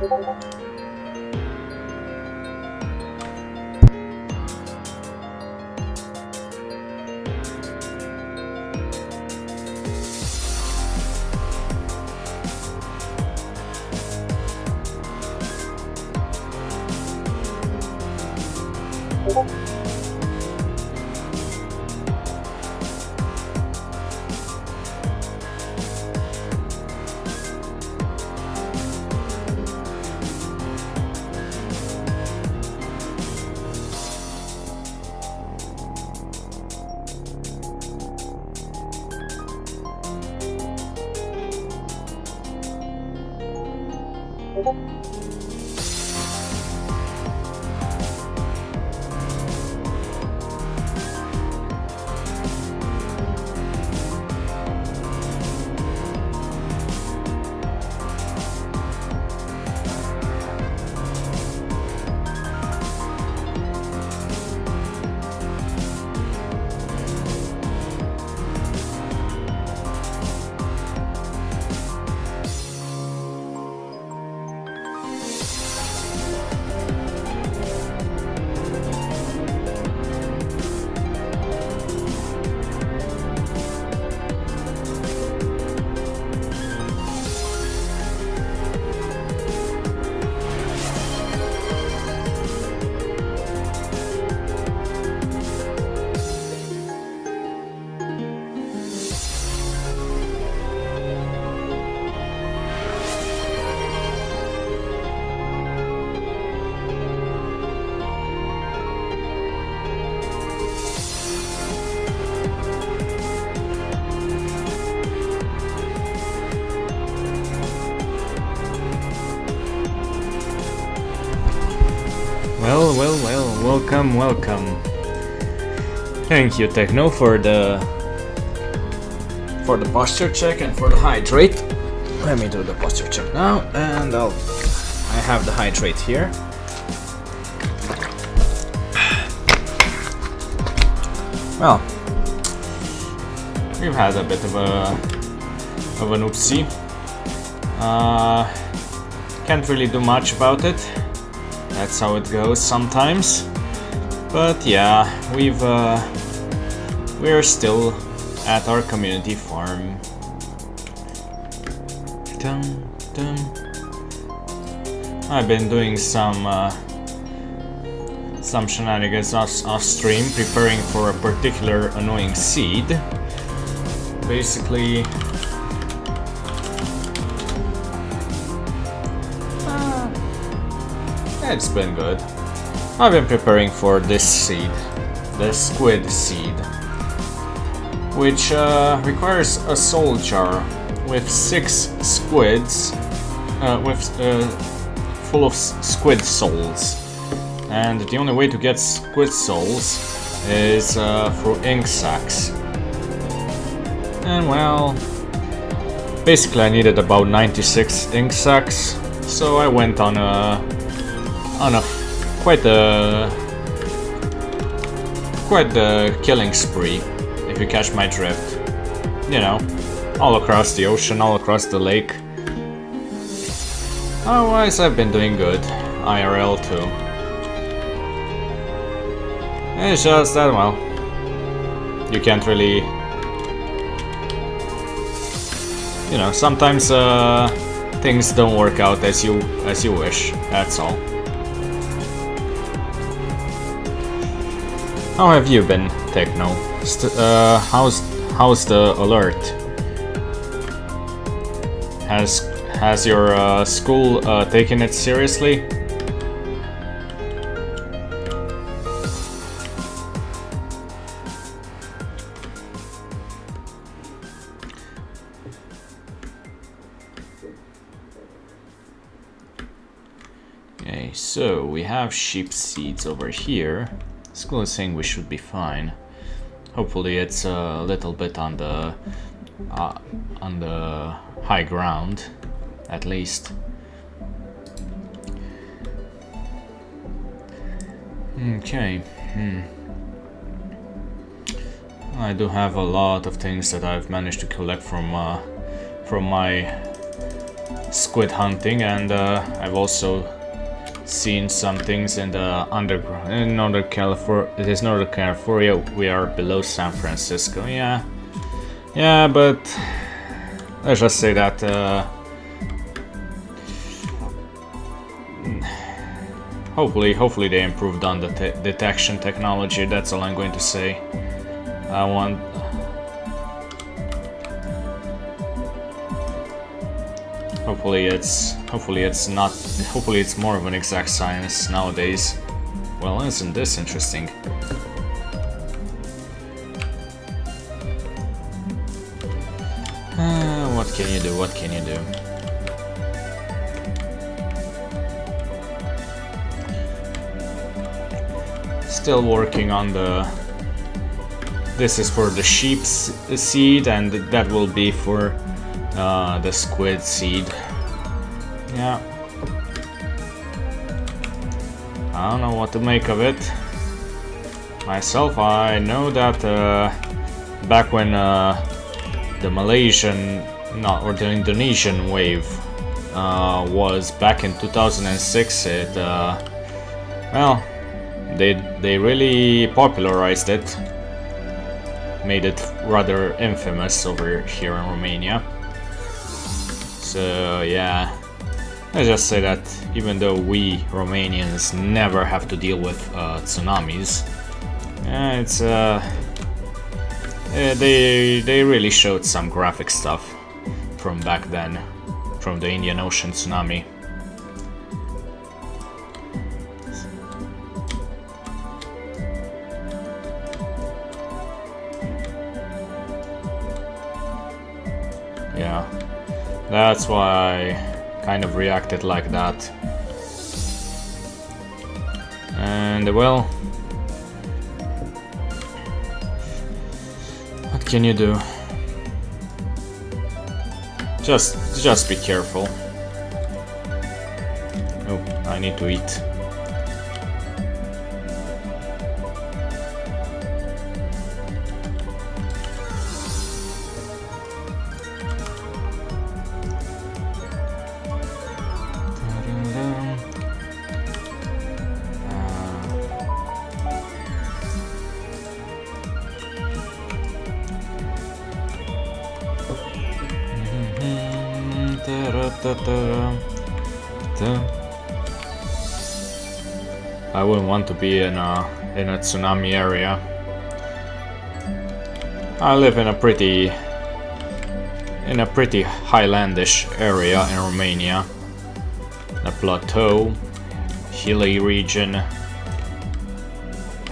Well, welcome. Thank you, Techno, for the posture check and for the hydrate. Let me do the posture check now, and I have the hydrate here. Well, we've had a bit of an oopsie. Can't really do much about it. That's how it goes sometimes. But yeah, we're still at our community farm. I've been doing some shenanigans off stream, preparing for a particular annoying seed. Basically, it's been good. I've been preparing for this seed, the squid seed, which requires a soul jar with 6 squids, full of squid souls. And the only way to get squid souls is through ink sacs. And well, basically I needed about 96 ink sacs, so I went on a quite the killing spree, if you catch my drift. You know, all across the ocean, all across the lake. Otherwise, I've been doing good, IRL too. It's just that, well, you can't really, you know, sometimes things don't work out as you wish. That's all. How have you been, Techno? How's the alert? Has your school taken it seriously? Okay, so we have sheep seeds over here. School is saying we should be fine. Hopefully it's a little bit on the high ground, at least. Okay. I do have a lot of things that I've managed to collect from my squid hunting, and I've also seen some things in the underground in Northern California. It is Northern California. We are below San Francisco. Yeah, but let's just say that hopefully they improved on the detection technology. That's all I'm going to say. Hopefully it's more of an exact science nowadays. Well, isn't this interesting? What can you do? What can you do? Still working on the... This is for the sheep seed, and that will be for the squid seed. Yeah. I don't know what to make of it. Myself, I know that back when the Malaysian, or the Indonesian wave was back in 2006, it well, they really popularized it, made it rather infamous over here in Romania. So yeah, let's just say that even though we Romanians never have to deal with tsunamis, it's they really showed some graphic stuff from back then, from the Indian Ocean tsunami. Yeah, that's why I kind of reacted like that. And well, what can you do? Just be careful. Oh, I need to eat. I wouldn't want to be in a tsunami area. I live in a pretty highlandish area in Romania, a plateau, hilly region.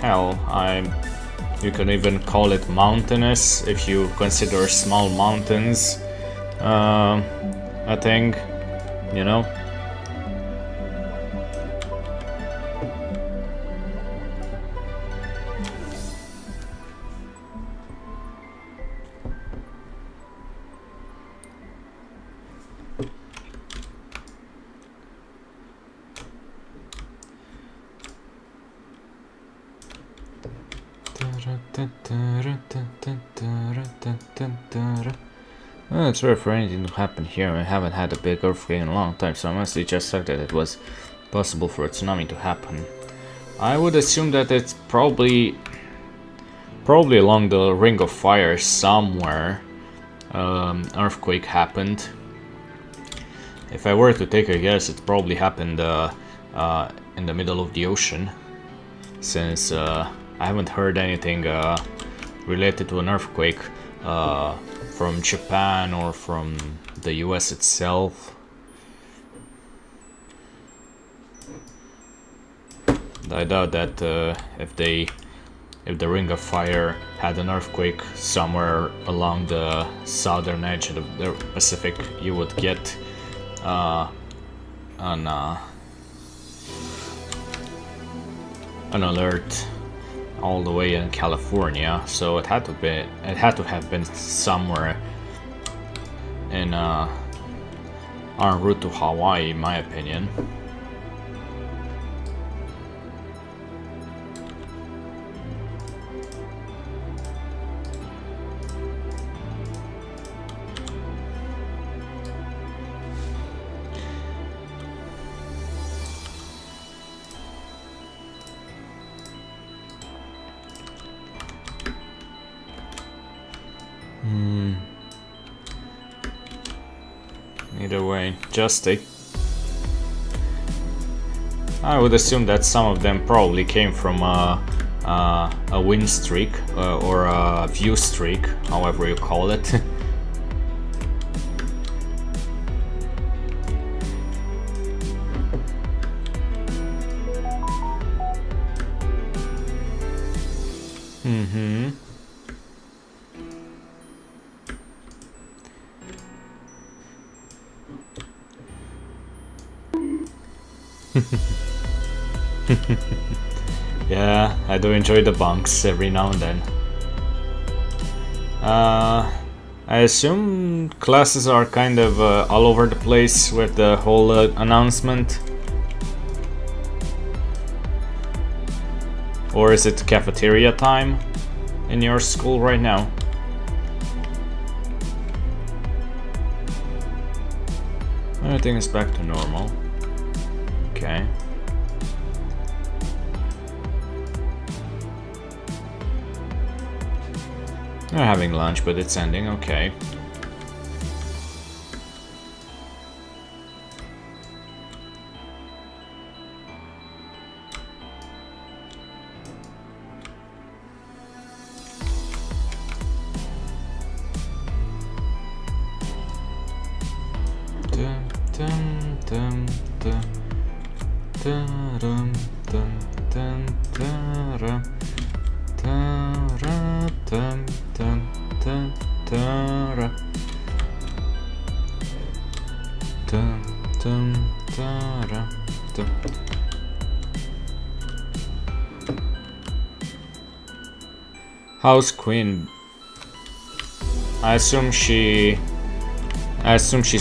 Hell, you can even call it mountainous if you consider small mountains a thing, you know. Well, it's rare for anything to happen here. I haven't had a big earthquake in a long time, so I mostly just thought that it was possible for a tsunami to happen. I would assume that it's probably along the Ring of Fire somewhere earthquake happened. If I were to take a guess, it probably happened in the middle of the ocean, since I haven't heard anything related to an earthquake from Japan or from the US itself. I doubt that if the Ring of Fire had an earthquake somewhere along the southern edge of the Pacific, you would get an alert all the way in California. So it had to have been somewhere in en route to Hawaii, in my opinion. Either way, just a... I would assume that some of them probably came from a win streak or a view streak, however you call it. Mm-hmm. Yeah, I do enjoy the bunks every now and then. I assume classes are kind of all over the place with the whole announcement. Or is it cafeteria time in your school right now? Everything is back to normal. Okay. They're having lunch, but it's ending. Okay. How's Queen? I assume she's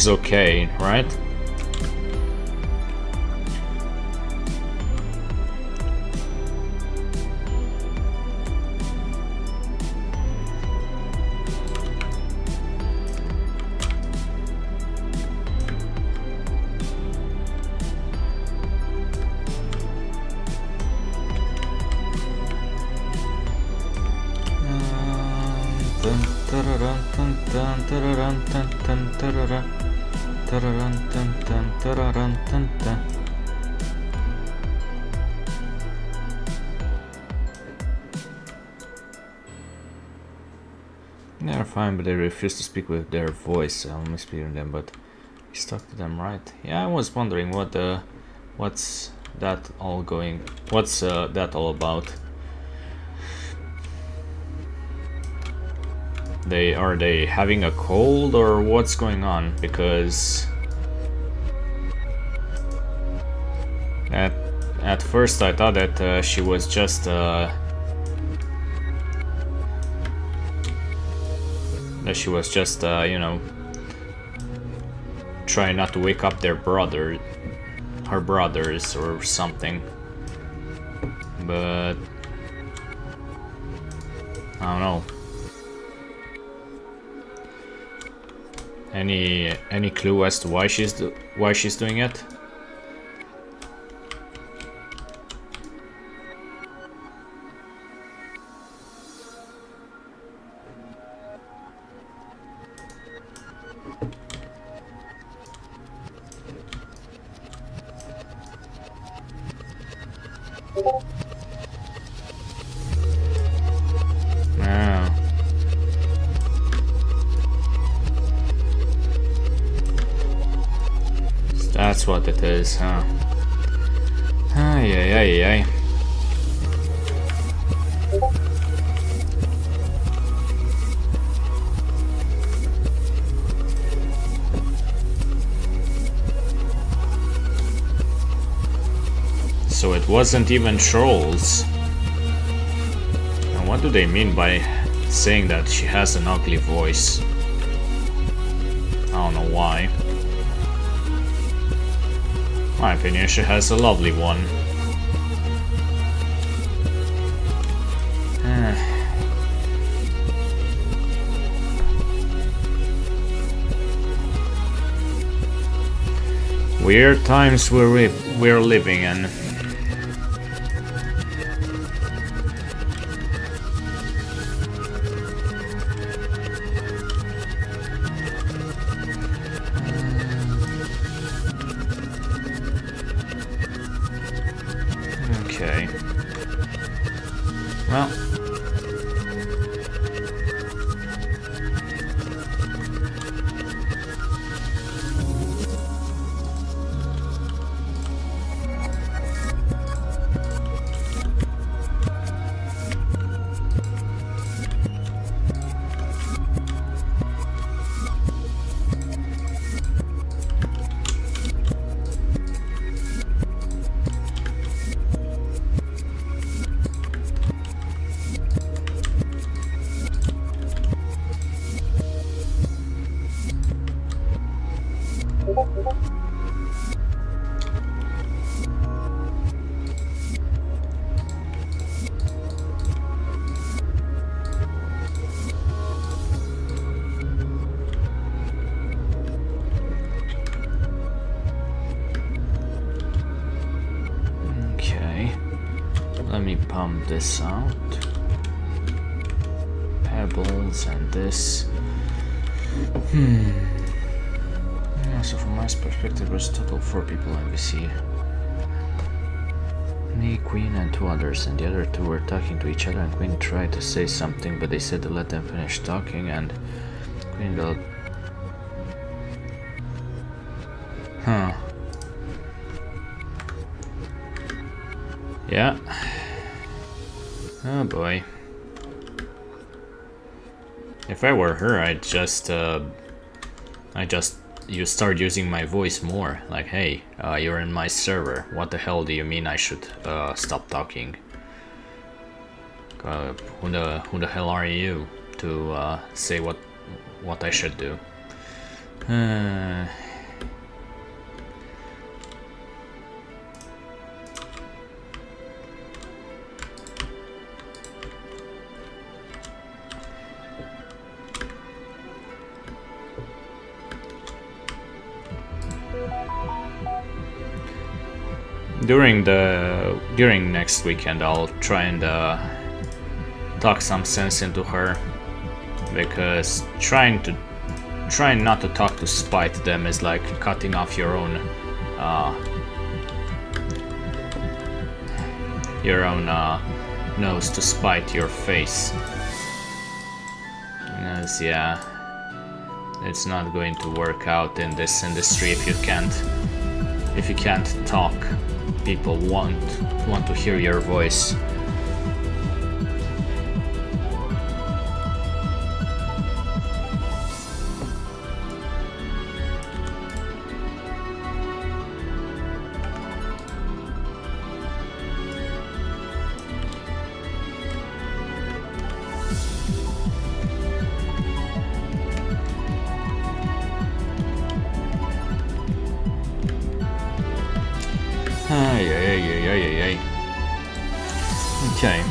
okay, right? They're fine, but they refuse to speak with their voice. I'm mishearing them, but he's talked to them, right? Yeah, I was wondering what's that all going? What's that all about? Are they having a cold or what's going on? Because at first I thought that she was just you know, trying not to wake up her brothers or something. But I don't know. Any clue as to why she's doing it? That's what it is, huh? Ay, ay, ay, ay. So it wasn't even trolls. And what do they mean by saying that she has an ugly voice? I don't know why. In my opinion, she has a lovely one. Weird times we're living in. Okay. Well. Let me pump this out. Pebbles and this. Yeah, so from my perspective, there's a total of 4 people in VC. Me, Queen, and 2 others, and the other 2 were talking to each other, and Queen tried to say something, but they said to let them finish talking, and Queen got... Huh. Yeah. Oh boy. If I were her, you start using my voice more. Like, hey, you're in my server. What the hell do you mean I should stop talking? Who the hell are you to say what I should do? During next weekend, I'll try and talk some sense into her, because trying not to talk to spite them is like cutting off your own nose to spite your face. Because yeah, it's not going to work out in this industry if you can't talk. People want to hear your voice. Okay.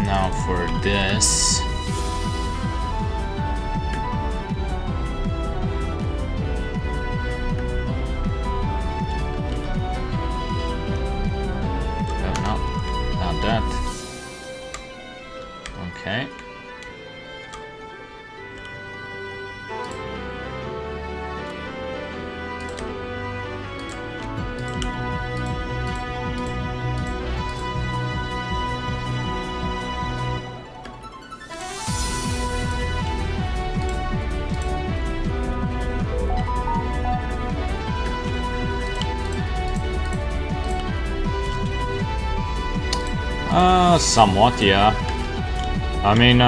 Now for this. Oh, no, not that. Okay. Somewhat, yeah. I mean,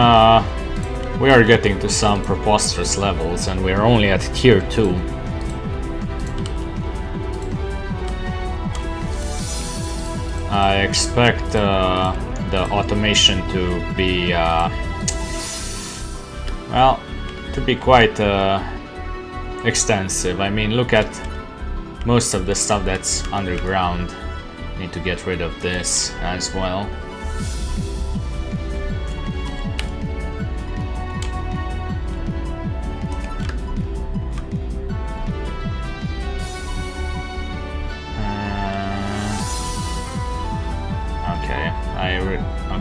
we are getting to some preposterous levels, and we are only at tier 2. I expect the automation to be, well, to be quite extensive. I mean, look at most of the stuff that's underground. Need to get rid of this as well.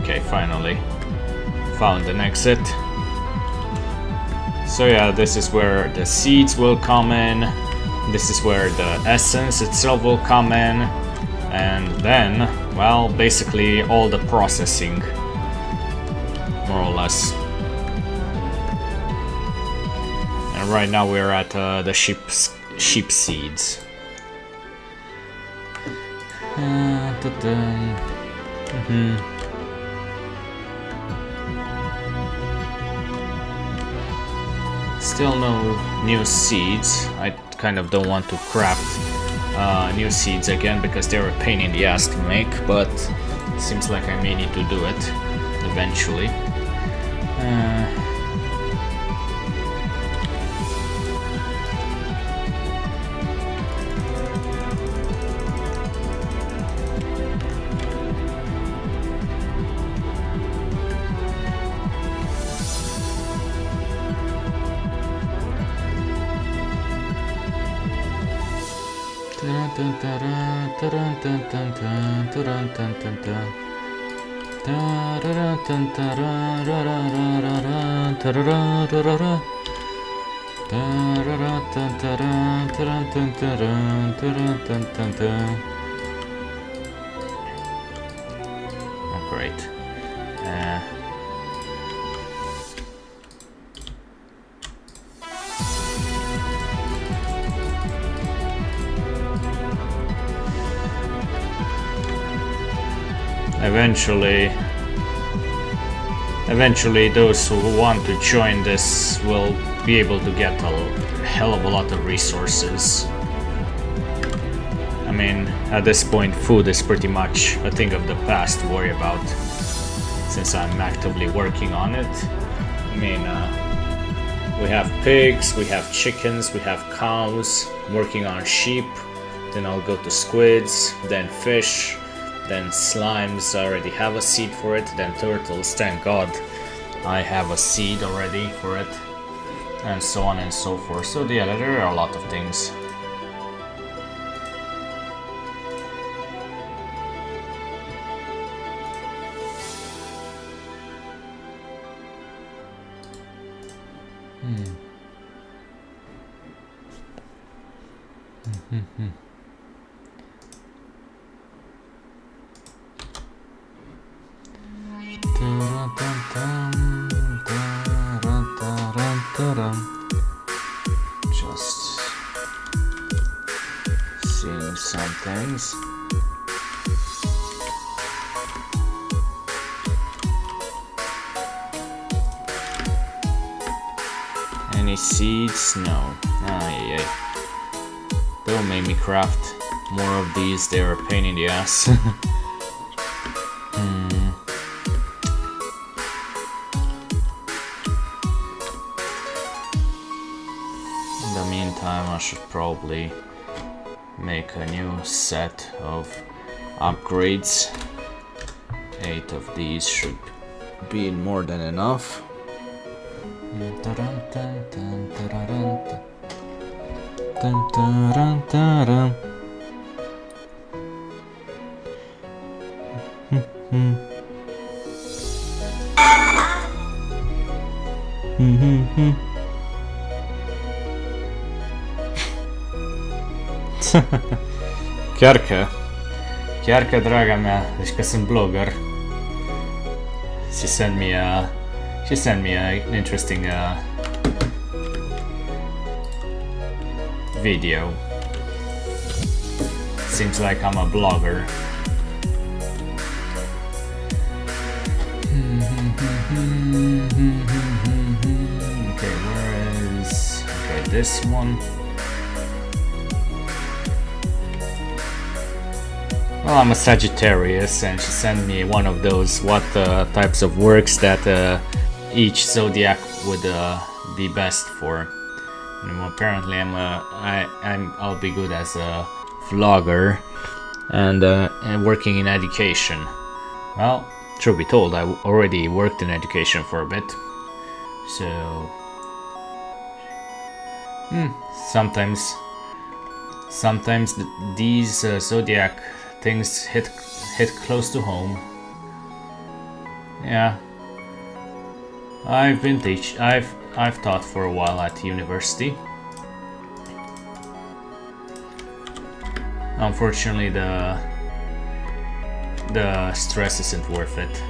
Okay, finally found an exit. So yeah, this is where the seeds will come in. This is where the essence itself will come in. And then, well, basically all the processing, more or less. And right now we're at the sheep seeds. Still no new seeds. I kind of don't want to craft new seeds again because they're a pain in the ass to make, but it seems like I may need to do it eventually. Oh, great. Eventually those who want to join this will be able to get a hell of a lot of resources. I mean, at this point food is pretty much a thing of the past to worry about, since I'm actively working on it. I mean, we have pigs, we have chickens, we have cows, I'm working on sheep, then I'll go to squids, then fish, then slimes, I already have a seed for it, then turtles, thank god I have a seed already for it, and so on and so forth. So yeah, there are a lot of things. Just seeing some things. Any seeds? No. Yeah. Don't make me craft more of these, they're a pain in the ass. In the meantime, I should probably make a new set of upgrades. 8 of these should be more than enough. Kjarka, draga moja, viš kad sam blogger. She sent me an interesting video. Seems like I'm a blogger. Okay, where is... Okay, this one. Well, I'm a Sagittarius, and she sent me one of those what types of works that each zodiac would be best for. And apparently, I'll be good as a vlogger and working in education. Well, truth be told, I already worked in education for a bit, so sometimes these zodiac things hit close to home. Yeah, I've I've taught for a while at university. Unfortunately, the stress isn't worth it.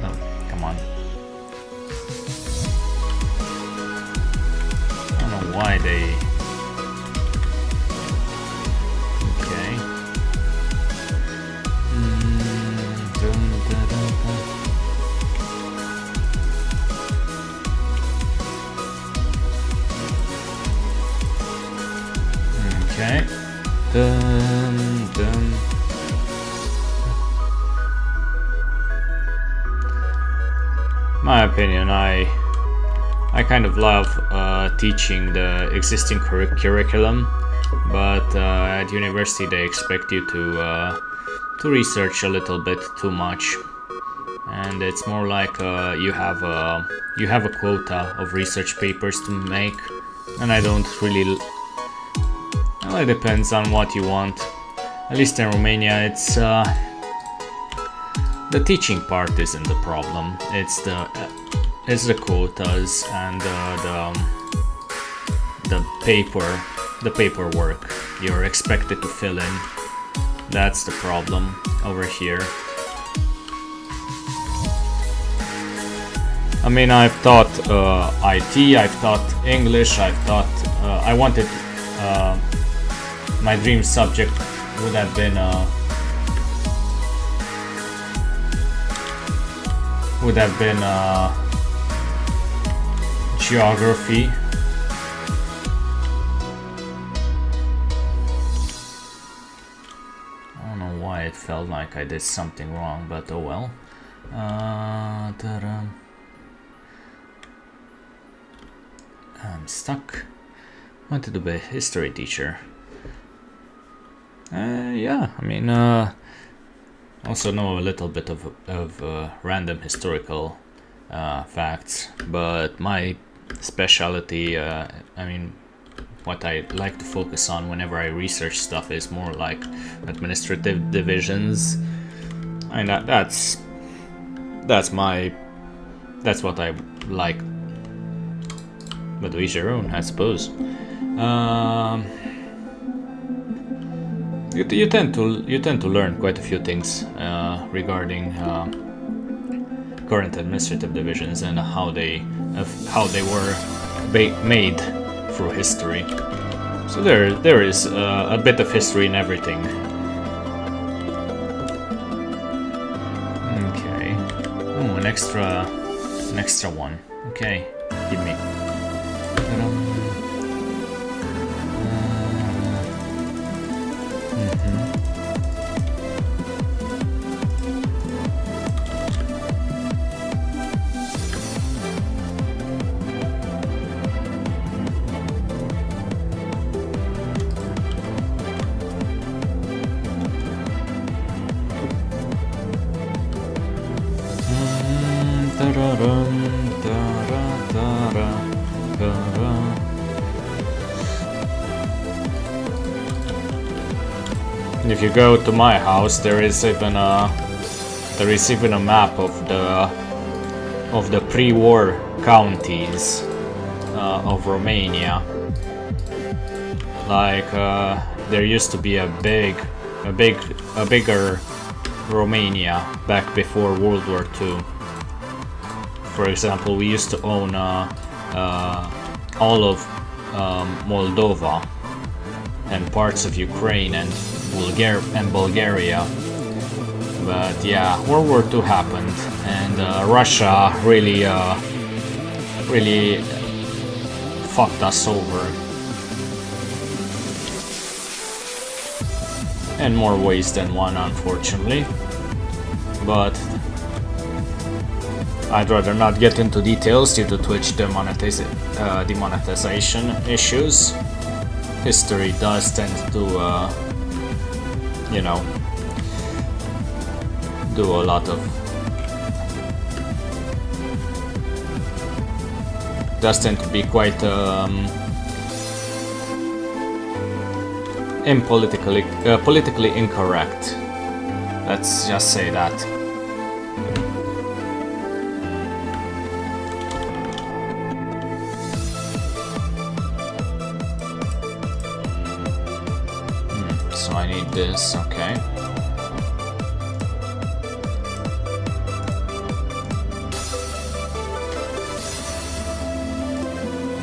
No, come on. I don't know why they... Okay. Okay. Dun, dun. My opinion, I kind of love teaching the existing curriculum, but at university they expect you to research a little bit too much, and it's more like you have a quota of research papers to make, and I don't really. Well, it depends on what you want. At least in Romania, it's the teaching part isn't the problem. It's the quotas and the paperwork you're expected to fill in. That's the problem over here. I mean, I've taught IT, I've taught English, I've taught. I wanted. My dream subject would have been geography. I don't know why it felt like I did something wrong, but oh well. I'm stuck. Wanted to be a history teacher. Yeah, I mean, also know a little bit of random historical facts, but my specialty, I mean, what I like to focus on whenever I research stuff is more like administrative divisions. I mean, that's what I like. But to each their own, I suppose. You tend to learn quite a few things regarding current administrative divisions and how they were made through history. So there is a bit of history in everything. Okay. Oh, an extra one. Okay, give me. If you go to my house, there is even a map of the pre-war counties of Romania. Like there used to be a bigger Romania back before World War II. For example, we used to own all of Moldova and parts of Ukraine and Bulgaria. But yeah, World War II happened, and Russia really fucked us over in more ways than one, unfortunately. But I'd rather not get into details due to Twitch demonetization issues. History does tend to, do a lot of... does tend to be quite politically incorrect. Let's just say that. I need this, okay.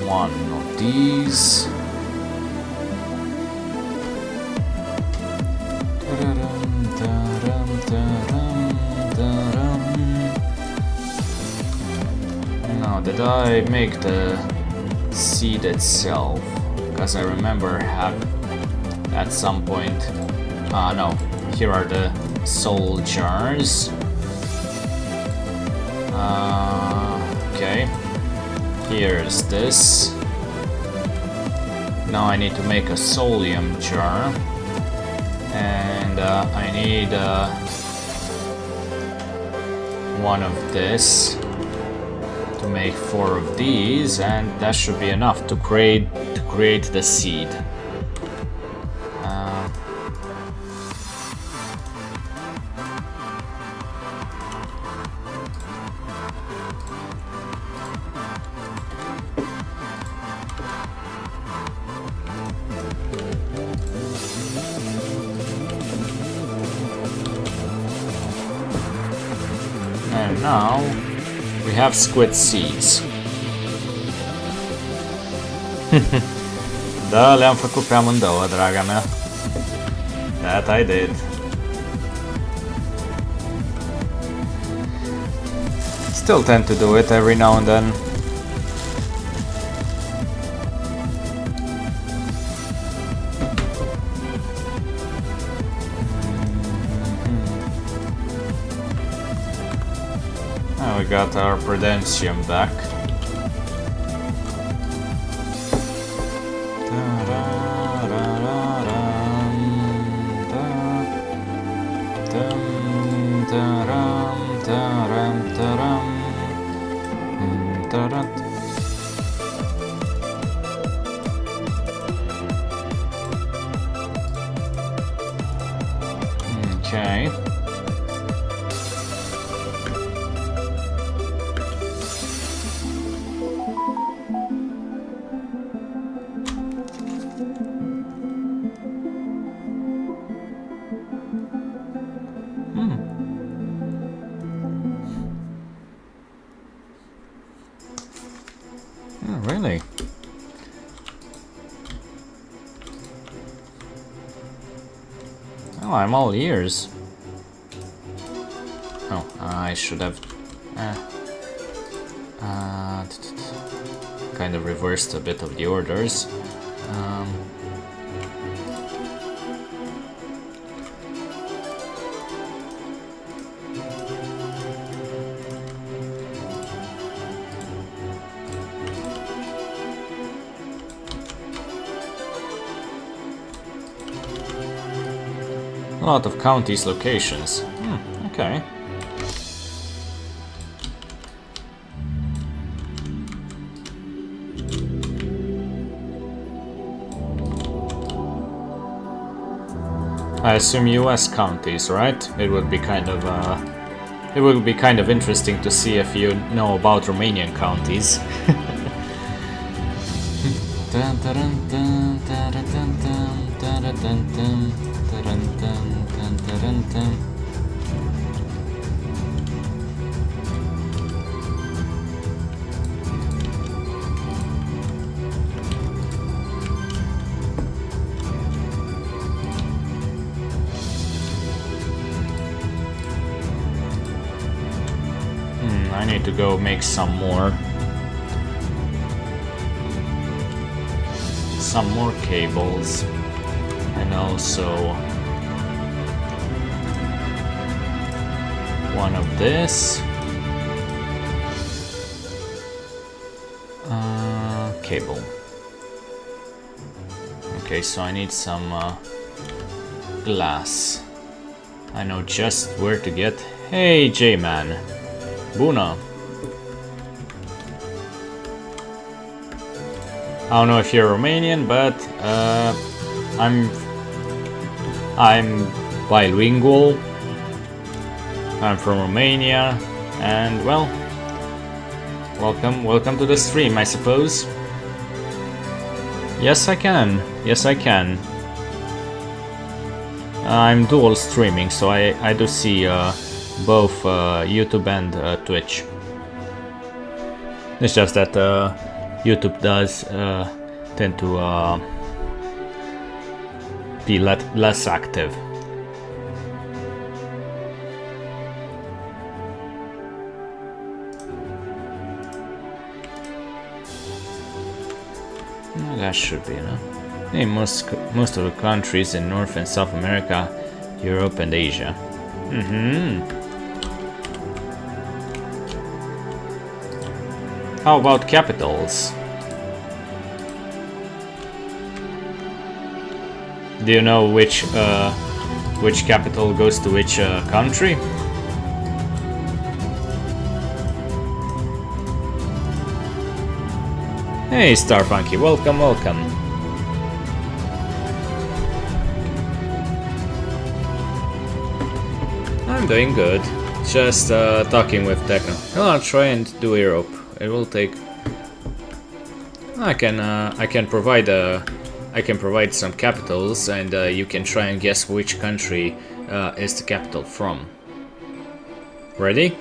One of these. Now, did I make the seed itself? Because I remember at some point. No, here are the soul jars. Okay. Here's this. Now I need to make a soulium jar. And I need one of this to make 4 of these, and that should be enough to create the seed. And now we have squid seeds. Da, le-am făcut pe amândouă, draga mea. That I did. Still tend to do it every now and then. We got our Prudentium back. Okay. Oh, really? Oh, I'm all ears. Oh, I should have kind of reversed a bit of the orders. A lot of counties locations. Okay. I assume US counties, right? It would be kind of interesting to see if you know about Romanian counties. I need to go make some more cables, and also one of this cable. Okay, so I need some glass. I know just where to get. Hey, J-Man. Buna. I don't know if you're Romanian, but I'm bilingual. I'm from Romania, and well, welcome to the stream, I suppose. Yes, I can. Yes, I can. I'm dual streaming, so I do see both YouTube and Twitch. It's just that YouTube does tend to be less active. That should be enough. In most of the countries in North and South America, Europe and Asia. How about capitals? Do you know which capital goes to which country? Hey, Starfunky, welcome, welcome. I'm doing good. Just talking with Techno. I'll try and do Europe. It will take. I can provide some capitals, and you can try and guess which country is the capital from. Ready?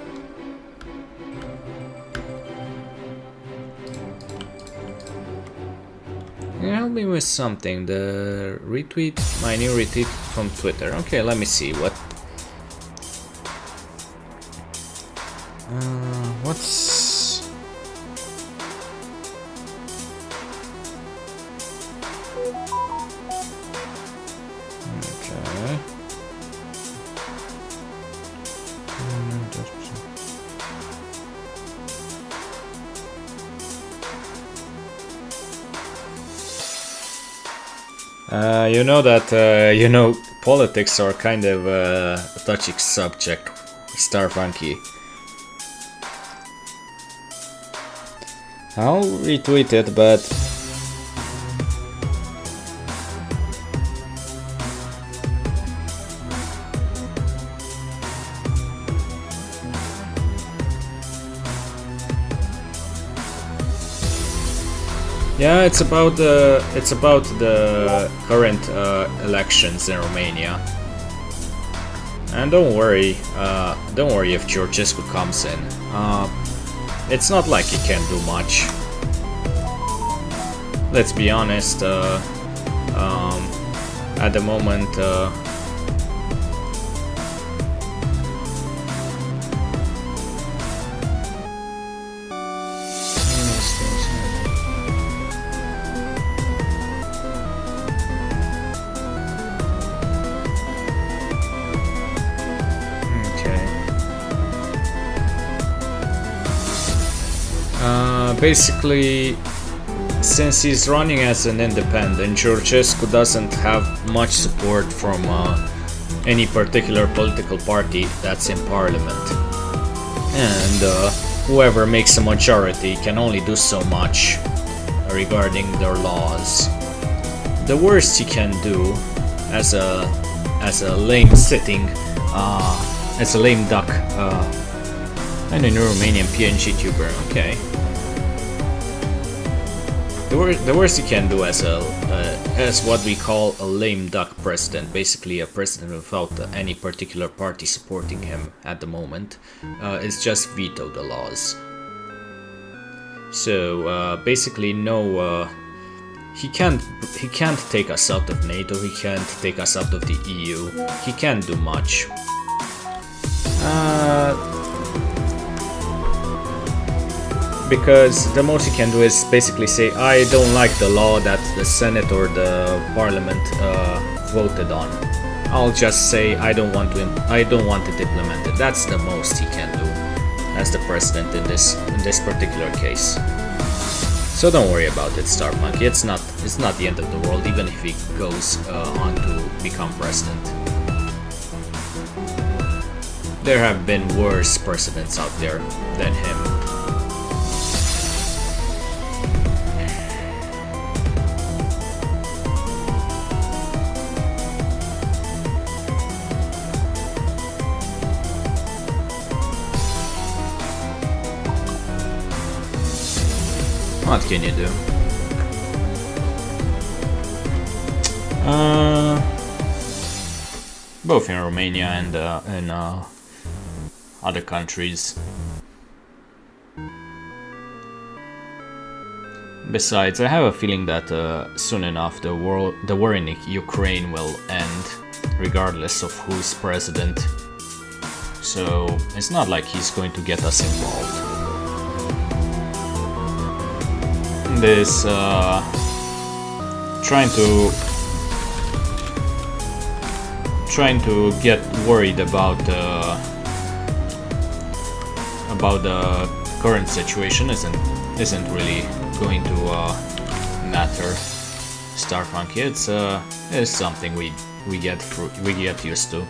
Help me with something. The retweet, my new retweet from Twitter. Okay, let me see what. What's. Okay. You know that politics are kind of a touchy subject, Starfunky. I'll retweet it, but yeah, it's about the current elections in Romania. And don't worry if Georgescu comes in. It's not like he can do much. Let's be honest. At the moment. Basically, since he's running as an independent, Georgescu doesn't have much support from any particular political party that's in parliament. And whoever makes a majority can only do so much regarding their laws. The worst he can do as a lame duck, and a Romanian PNG tuber, okay. The worst he can do as what we call a lame duck president, basically a president without any particular party supporting him at the moment, is just veto the laws. So basically, no, he can't take us out of NATO. He can't take us out of the EU. He can't do much. Because the most he can do is basically say, I don't like the law that the Senate or the Parliament voted on. I'll just say I don't want it implemented. That's the most he can do as the president in this particular case. So don't worry about it, Starpunk. It's not the end of the world, even if he goes on to become president. There have been worse presidents out there than him. What can you do? both in Romania and in other countries. Besides, I have a feeling that soon enough the war in Ukraine will end, regardless of who's president. So it's not like he's going to get us involved. This trying to get worried about the current situation isn't really going to matter. Starfunky, it's something we get used to.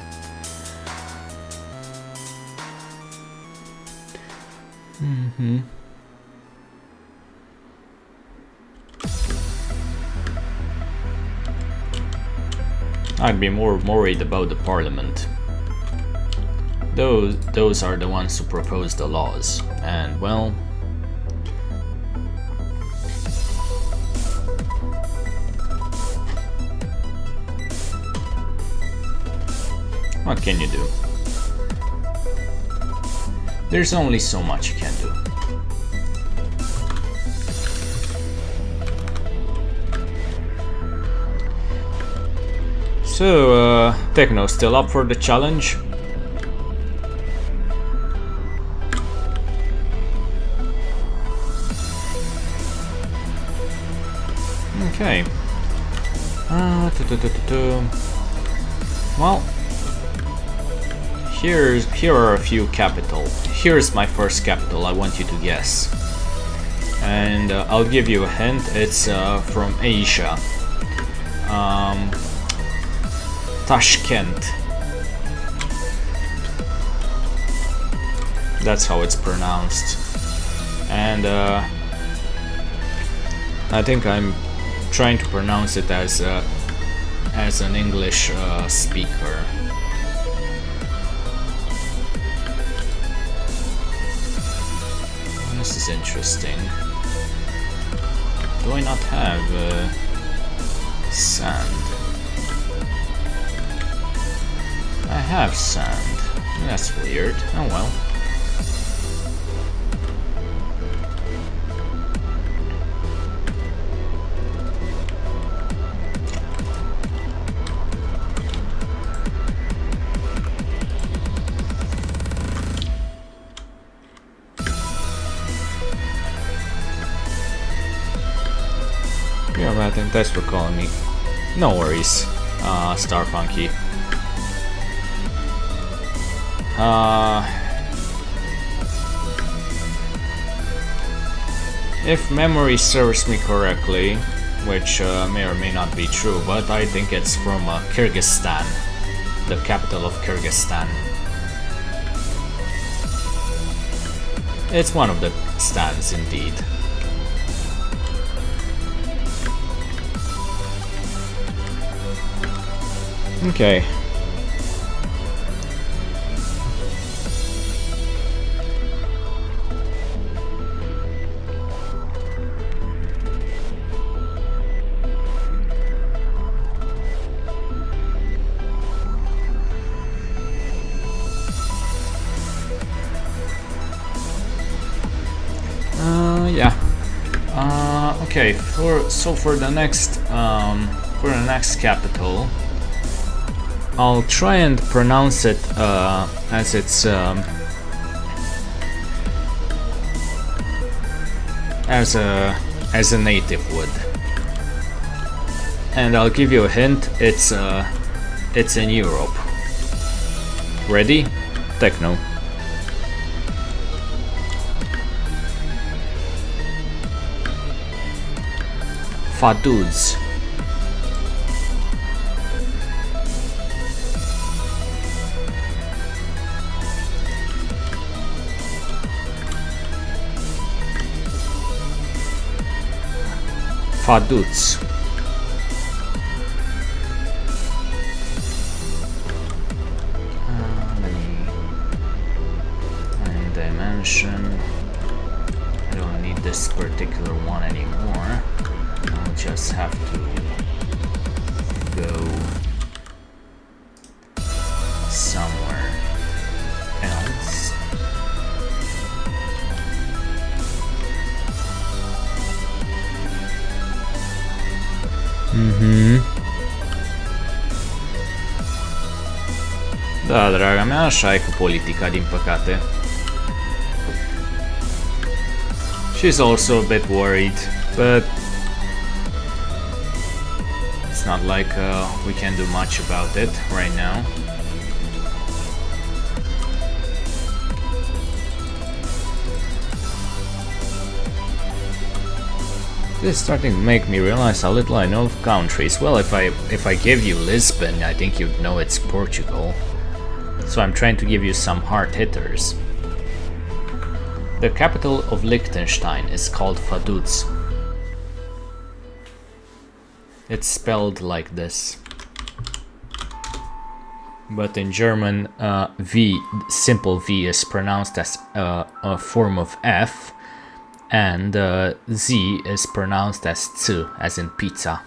I'd be more worried about the parliament. Those are the ones who propose the laws, and well, what can you do? There's only so much you can do. So, Techno still up for the challenge? Okay. Well, here are a few capital. Here's my first capital. I want you to guess, and I'll give you a hint. It's from Asia. Tashkent. That's how it's pronounced. And I think I'm trying to pronounce it as an English speaker. This is interesting. Do I not have sand? I have sand. That's weird. Oh well. Yeah, right, and thanks for calling me. No worries, Starfunky. If memory serves me correctly, which may or may not be true, but I think it's from Kyrgyzstan, the capital of Kyrgyzstan. It's one of the stands, indeed. Okay. Okay. For the next capital, I'll try and pronounce it as it's as a native would, and I'll give you a hint. It's in Europe. Ready? Techno. Faduds. Faduds. Dimension. I don't need this particular one anymore. I'll just have to go Da, draga mea, așa e cu politica, din păcate. She's also a bit worried, but it's not like we can do much about it right now. This is starting to make me realize how little I know of countries. Well, if I give you Lisbon, I think you'd know it's Portugal. So I'm trying to give you some hard hitters. The capital of Liechtenstein is called Vaduz. It's spelled like this. But in German, V, simple V, is pronounced as a form of F, and Z is pronounced as Z, as in pizza.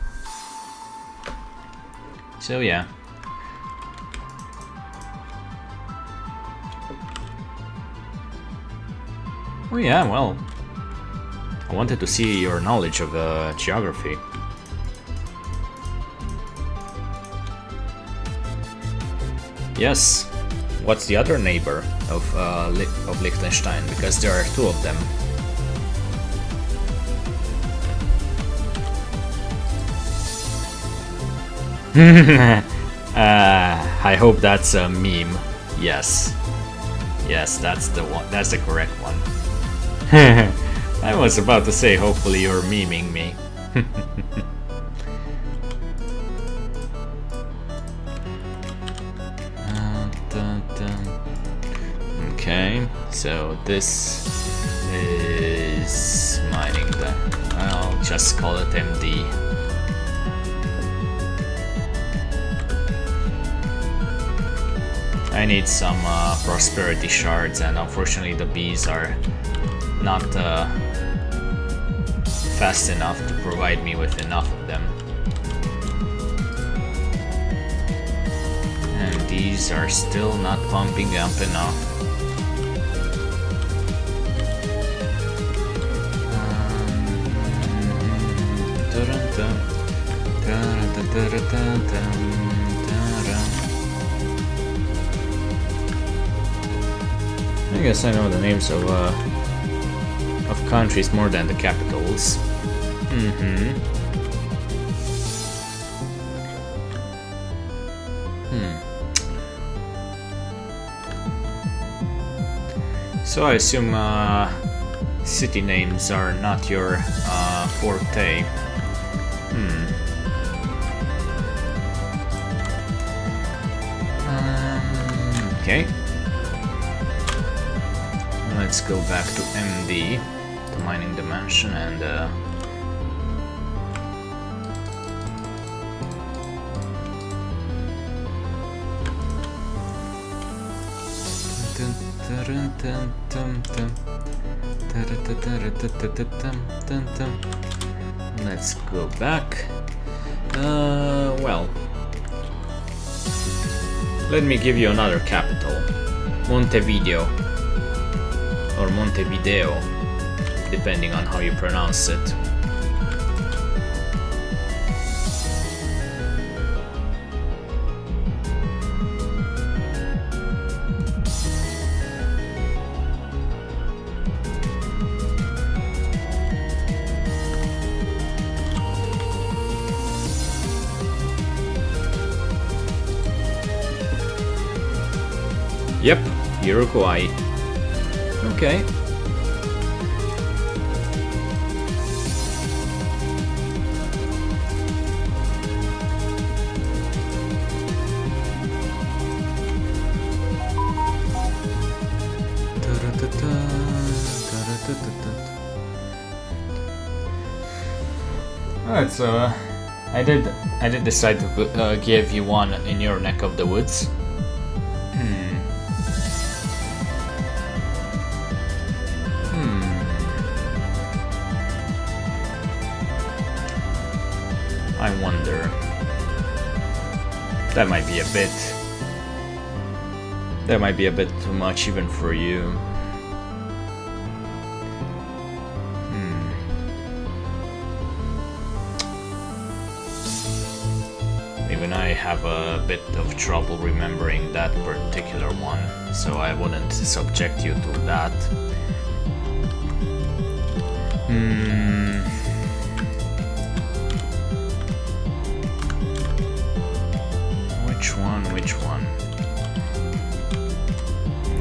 So yeah. Oh yeah, well, I wanted to see your knowledge of geography. Yes. What's the other neighbor of Liechtenstein? Because there are two of them. I hope that's a meme. Yes. Yes, that's the one. That's the correct one. I was about to say, hopefully you're memeing me. Okay, so this is mining the... I'll just call it MD. I need some prosperity shards, and unfortunately the bees are not fast enough to provide me with enough of them. And these are still not pumping up enough. I guess I know the names of countries more than the capitals. So I assume city names are not your forte. Okay. Let's go back to MD, to mining dimension, and let's go back. Well, let me give you another capital, Montevideo. Or Montevideo, depending on how you pronounce it. Yep, Uruguay. Okay. Alright, so I did decide to give you one in your neck of the woods. I wonder. That might be a bit too much even for you. Even I have a bit of trouble remembering that particular one, so I wouldn't subject you to that. Which one?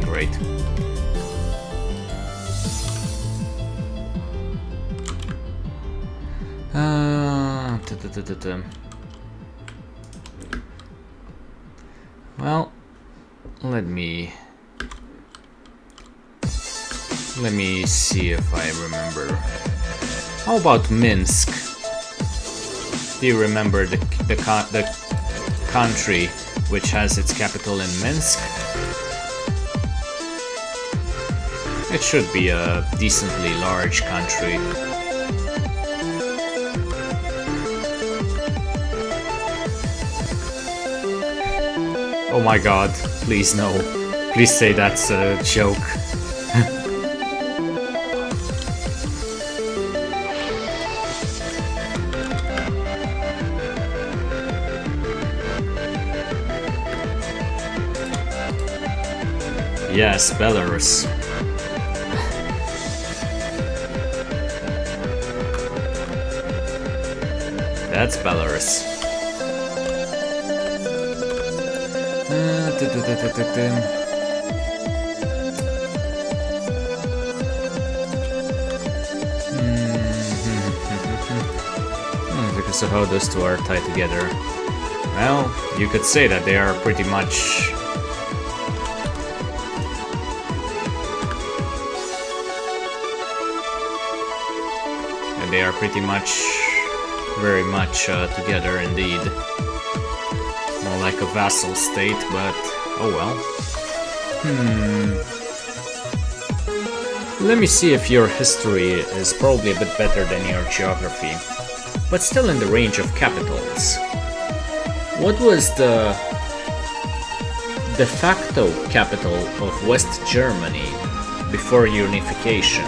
Great. Well, let me see if I remember. How about Minsk? Do you remember the country which has its capital in Minsk? It should be a decently large country. Oh my god, please no. Please say that's a joke. Yes, Belarus. That's Belarus. Because of how those two are tied together. Well, you could say that they are pretty much... They are pretty much, very much together indeed. More like a vassal state, but oh well. Let me see if your history is probably a bit better than your geography, but still in the range of capitals. What was the de facto capital of West Germany before unification?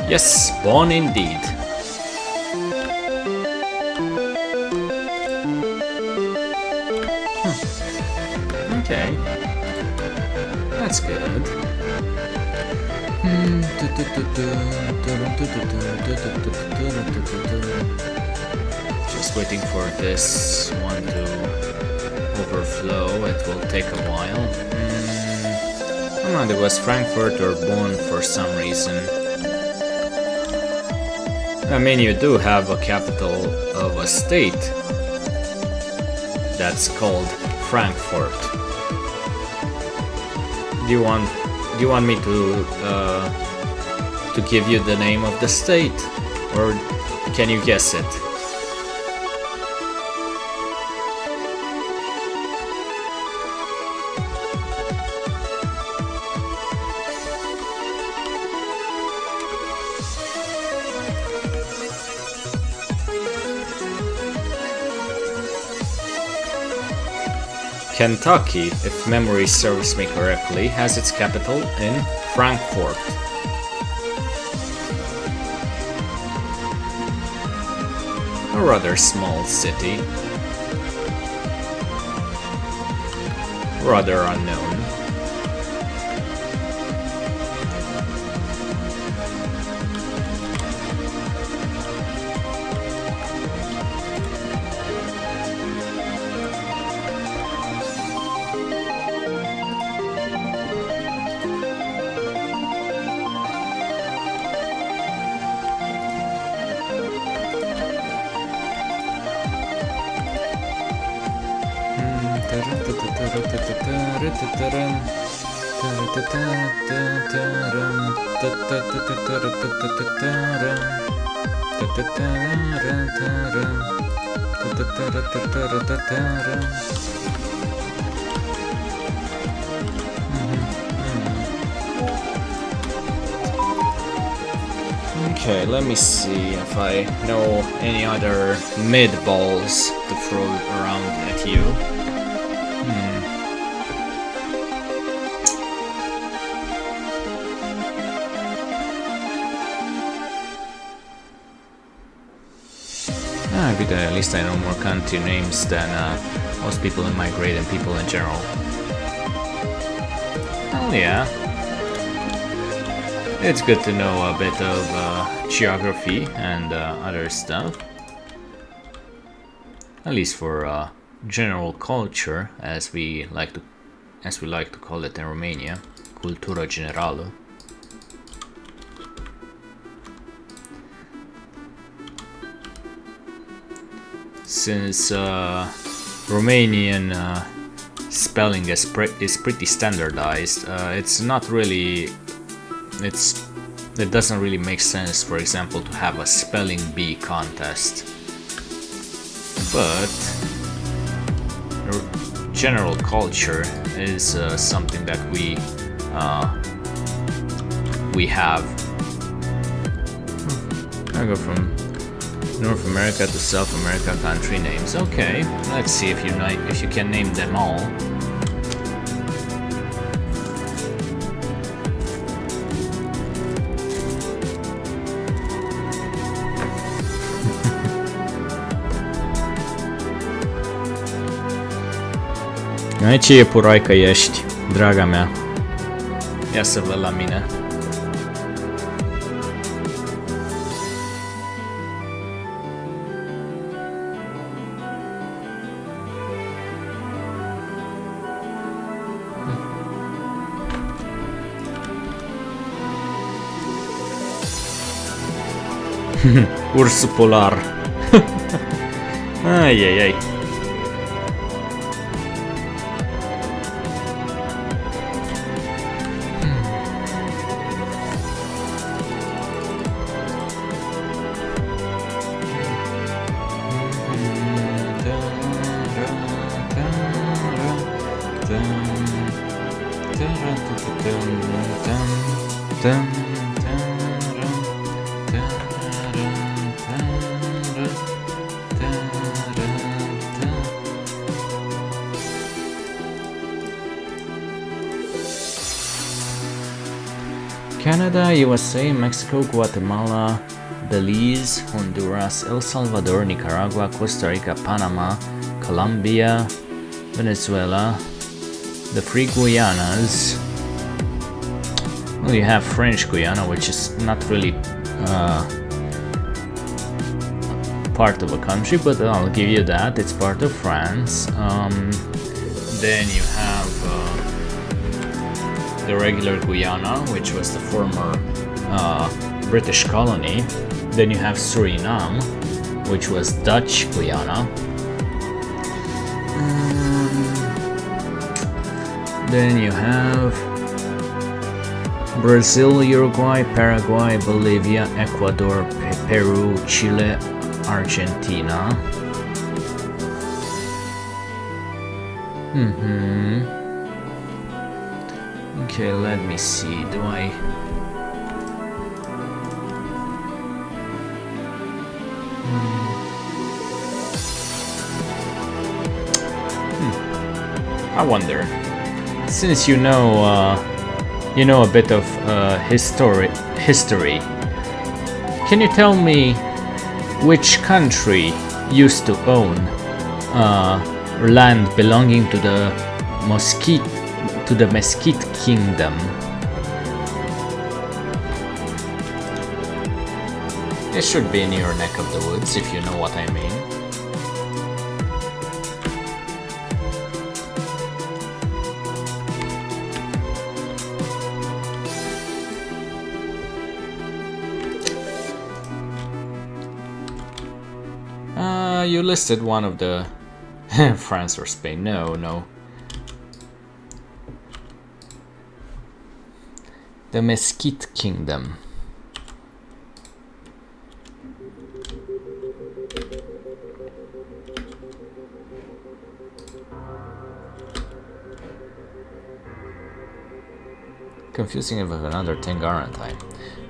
Yes, Bonn indeed. Okay. That's good. Just waiting for this one to overflow. It will take a while. I don't know, it was Frankfurt or Bonn for some reason. I mean, you do have a capital of a state that's called Frankfurt. Do you want me to give you the name of the state, or can you guess it? Kentucky, if memory serves me correctly, has its capital in Frankfurt. A rather small city. Rather unknown. Okay, let me see if I know any other mid-balls to throw around at you. Good, at least I know more country names than most people in my grade and people in general. Well, yeah. It's good to know a bit of geography and other stuff. At least for general culture, as we like to call it in Romania, cultura generală. Since Romanian spelling is pretty standardized, it's not really. It doesn't really make sense, for example, to have a spelling bee contest. But general culture is something that we have. I go from North America to South America country names. Okay, let's see if you can name them all. Ai ce iepuraică ești, draga mea. Ia să văd la mine. Ursul polar. Ai, ai, ai. Canada, USA, Mexico, Guatemala, Belize, Honduras, El Salvador, Nicaragua, Costa Rica, Panama, Colombia, Venezuela, the Free Guyanas. Well, you have French Guyana, which is not really part of a country, but I'll give you that. It's part of France. Then you have the regular Guyana, which was the former British colony. Then you have Suriname, which was Dutch Guyana. Then you have Brazil, Uruguay, Paraguay, Bolivia, Ecuador, Peru, Chile, Argentina. Okay, let me see. Do I... I wonder. Since you know a bit of history, can you tell me which country used to own land belonging to the Mesquite Kingdom? It should be in your neck of the woods, if you know what I mean. You listed one of the France or Spain. No. The Mesquite Kingdom. Confusing it with another thing, aren't I?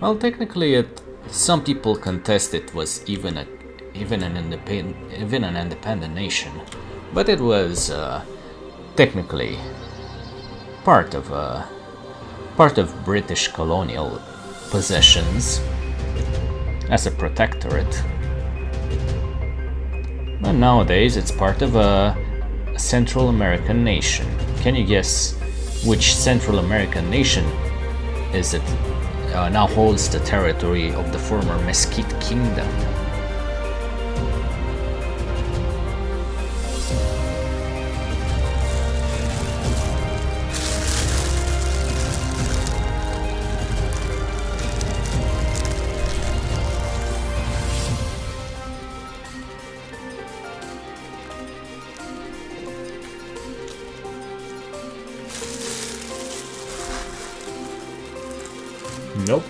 Well, technically, some people contest it was even an independent nation, but it was technically part of British colonial possessions as a protectorate. But nowadays, it's part of a Central American nation. Can you guess which Central American nation is it now holds the territory of the former Mesquite Kingdom? Nope.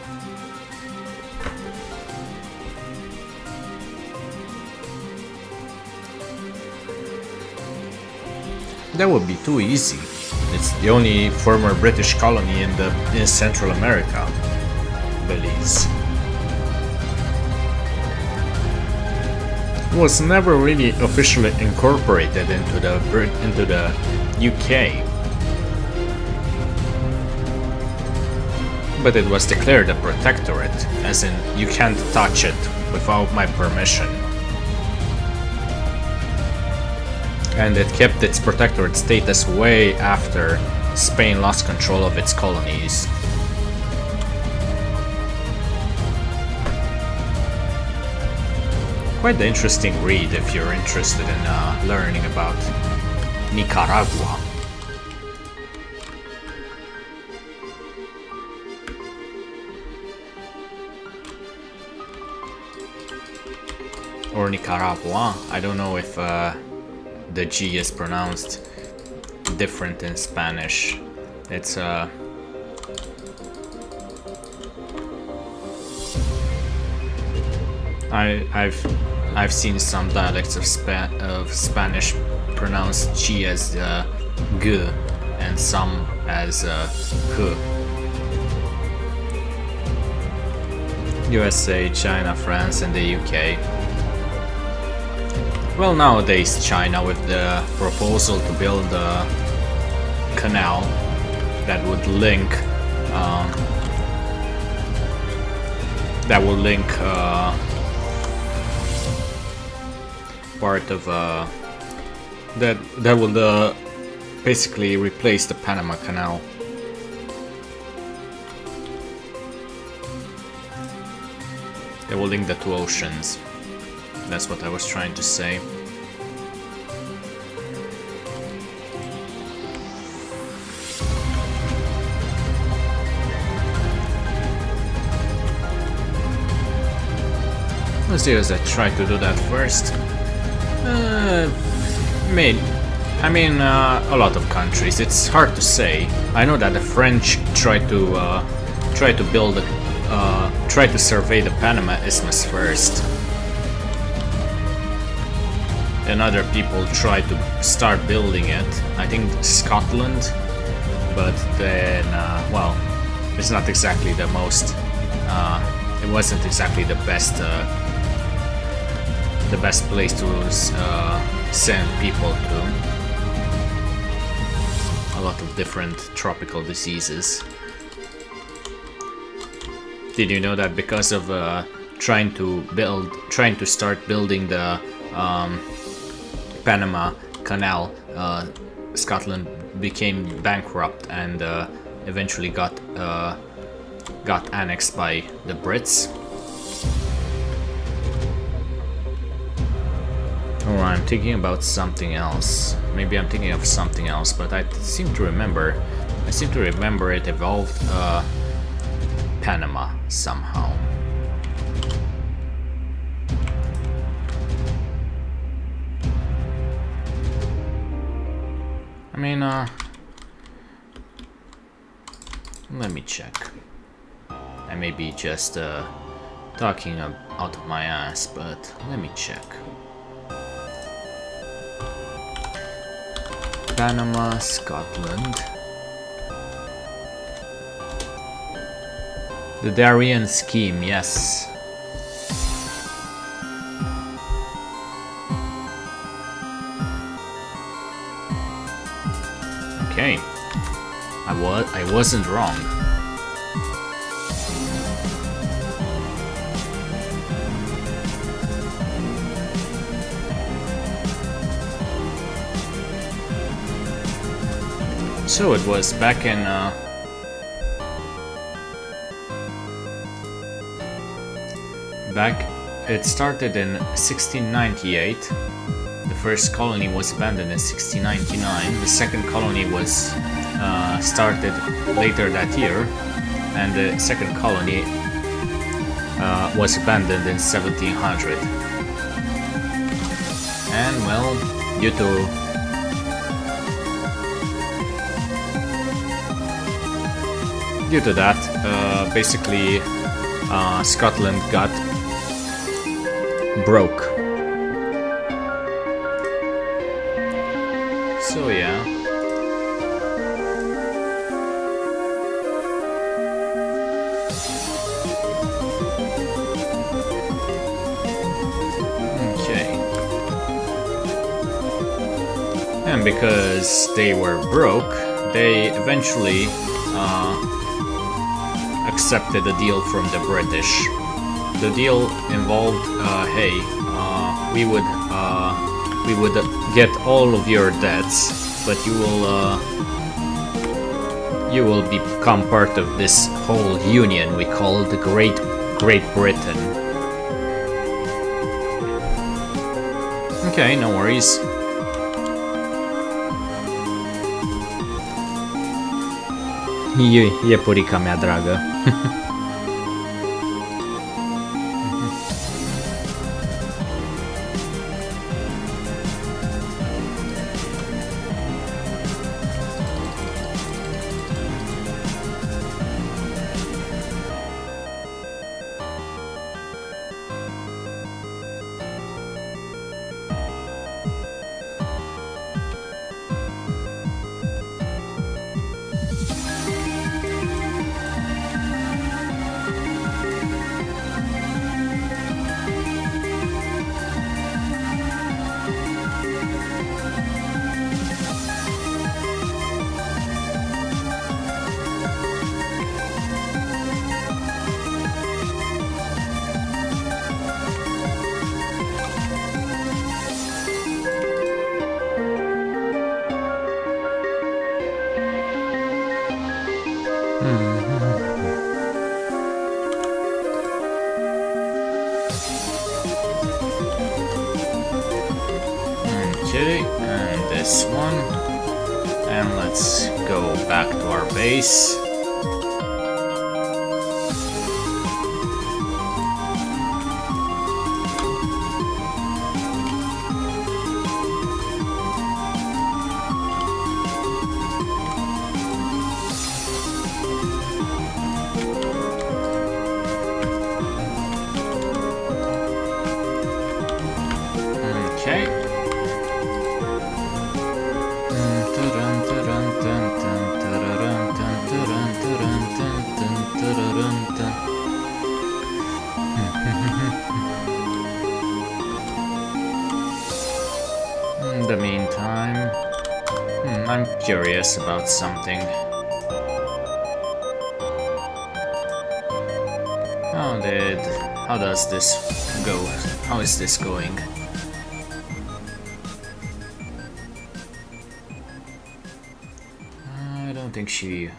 That would be too easy. It's the only former British colony in Central America, Belize. It was never really officially incorporated into the UK. But it was declared a protectorate, as in you can't touch it without my permission. And it kept its protectorate status way after Spain lost control of its colonies. Quite the interesting read if you're interested in learning about Nicaragua. Or Nicaragua. I don't know if the G is pronounced different in Spanish. It's I've seen some dialects of Spanish pronounce G as G and some as H. USA, China, France, and the UK. Well, nowadays China, with the proposal to build a canal that would link part of that will basically replace the Panama Canal. They will link the two oceans. That's what I was trying to say. Let's see as I try to do that first. I mean, a lot of countries. It's hard to say. I know that the French tried to survey the Panama Isthmus first. And other people tried to start building it. I think Scotland, but then, well, it's not exactly the most. It wasn't exactly the best place to send people to. A lot of different tropical diseases. Did you know that because of trying to start building the Panama Canal, Scotland became bankrupt and eventually got annexed by the Brits? Or I'm thinking about something else. Maybe I'm thinking of something else, but I seem to remember it evolved Panama somehow. I mean, let me check. I may be just talking out of my ass, but let me check. Panama, Scotland. The Darien scheme, yes. Okay. I wasn't wrong. So it was back in it started in 1698. The first colony was abandoned in 1699. The second colony was started later that year, and the second colony was abandoned in 1700. And well, due to that, basically Scotland got broke. So yeah. Okay. And because they were broke, they eventually accepted a deal from the British. The deal involved, hey, we would get all of your debts, but you will become part of this whole union we call the Great Britain. Okay, no worries. E purica mea dragă. Okay, and this one. And let's go back to our base. Okay. In the meantime, I'm curious about something. How does this go? How is this going? I don't think she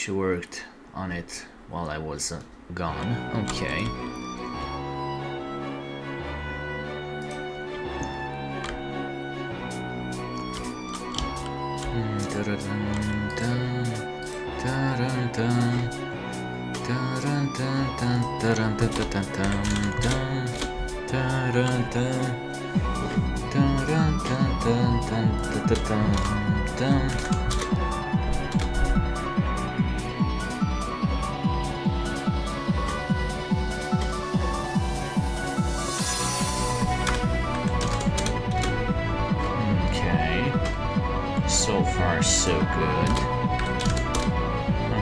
worked on it while I was gone. Okay. Okay, so far so good.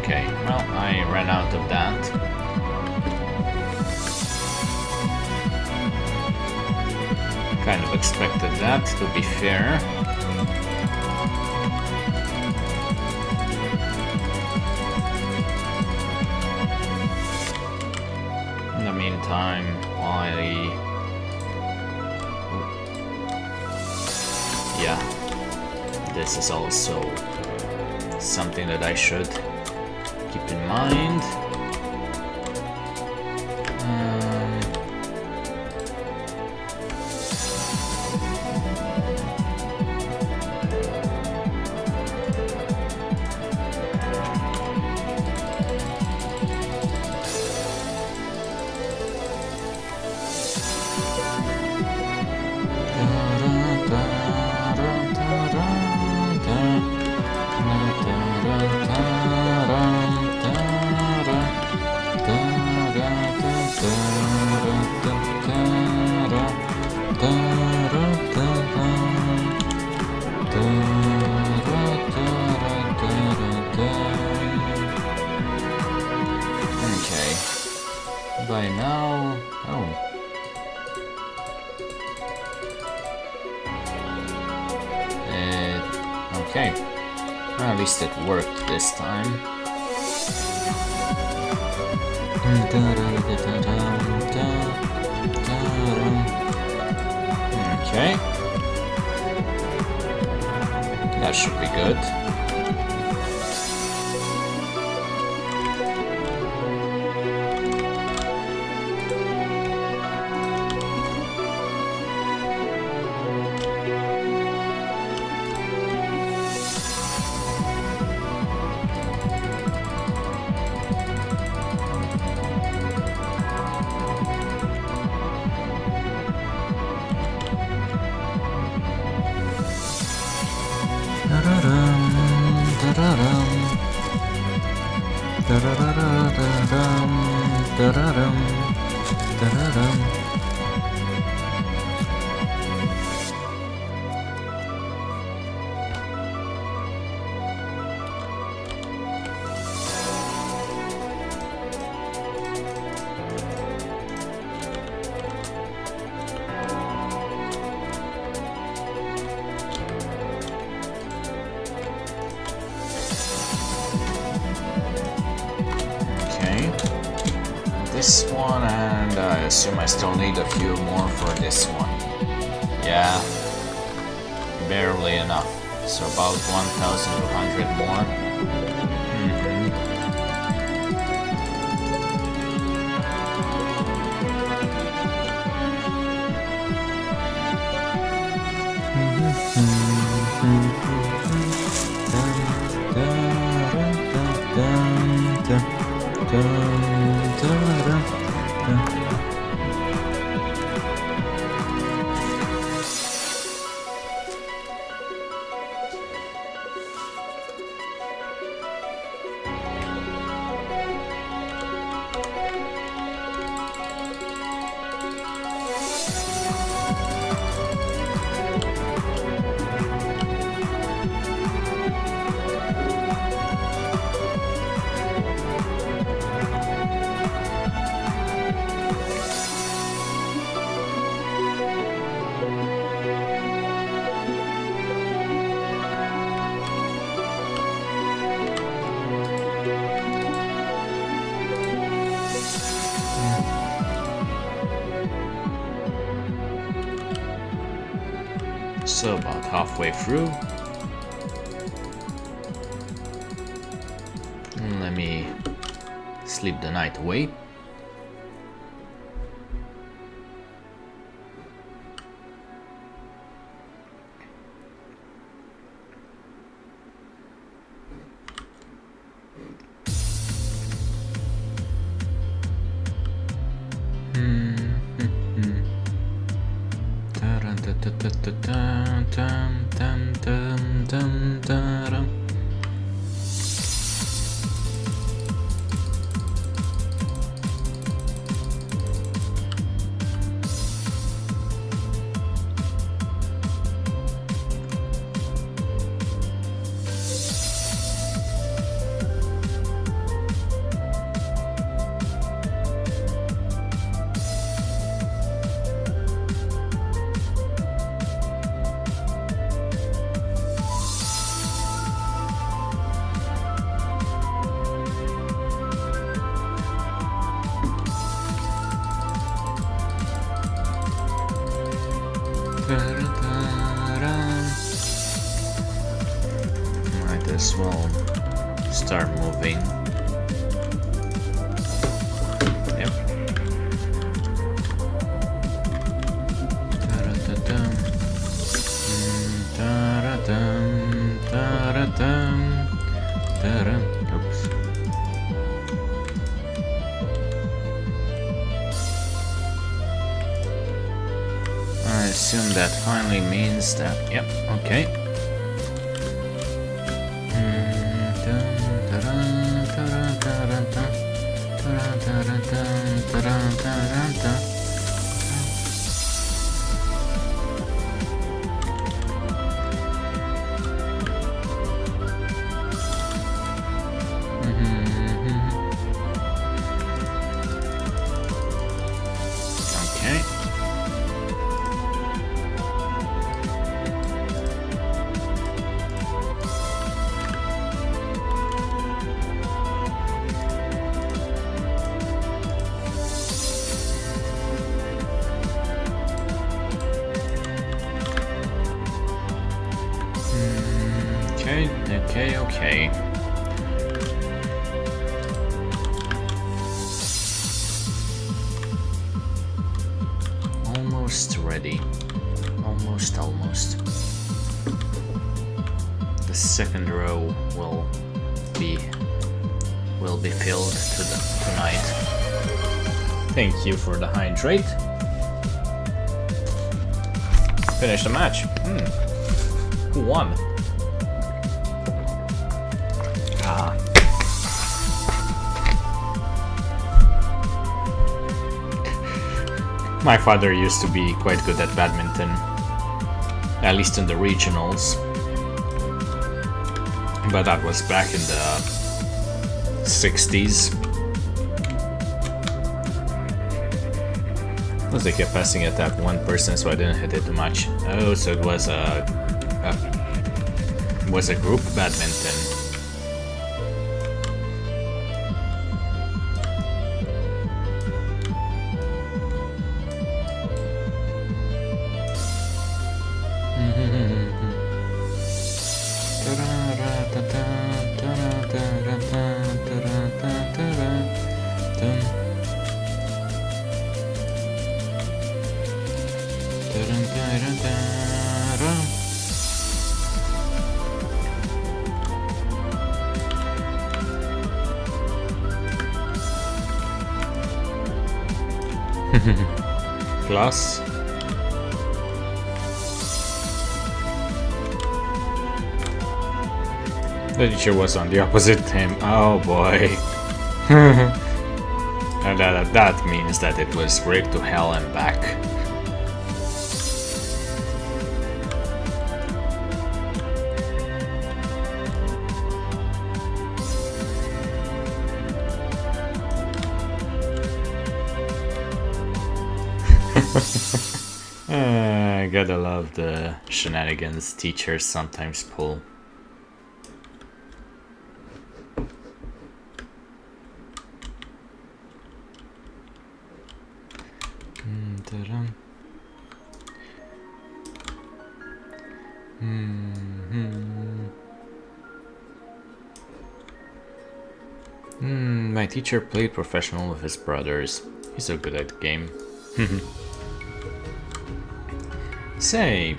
Okay, well, I ran out of that. Kind of expected that, to be fair. In the meantime, yeah, this is also something that I should keep in mind. Okay. By now... Oh. Okay. Well, at least it worked this time. Okay. That should be good. This one, and I assume I still need a few more for this one. Yeah, barely enough. So about 1,200 more. So about halfway through. Let me sleep the night away. as well start moving. Yep. Ta-ra-ta-dum. Ta-ra-dum. Ta-ra-dum. Ta-ra. Oops. I assume that finally means that. Yep, okay. Okay. Almost ready. Almost. The second row will be filled tonight. Thank you for the hydrate. Finish the match. Who won? My father used to be quite good at badminton, at least in the regionals, but that was back in the 60s. Because they kept passing it at one person, so I didn't hit it too much. Oh, so it was a group badminton. Class. The teacher was on the opposite team. Oh boy. And that means that it was rigged to hell and back. Gotta love the shenanigans teachers sometimes pull. My teacher played professional with his brothers. He's so good at the game. Say,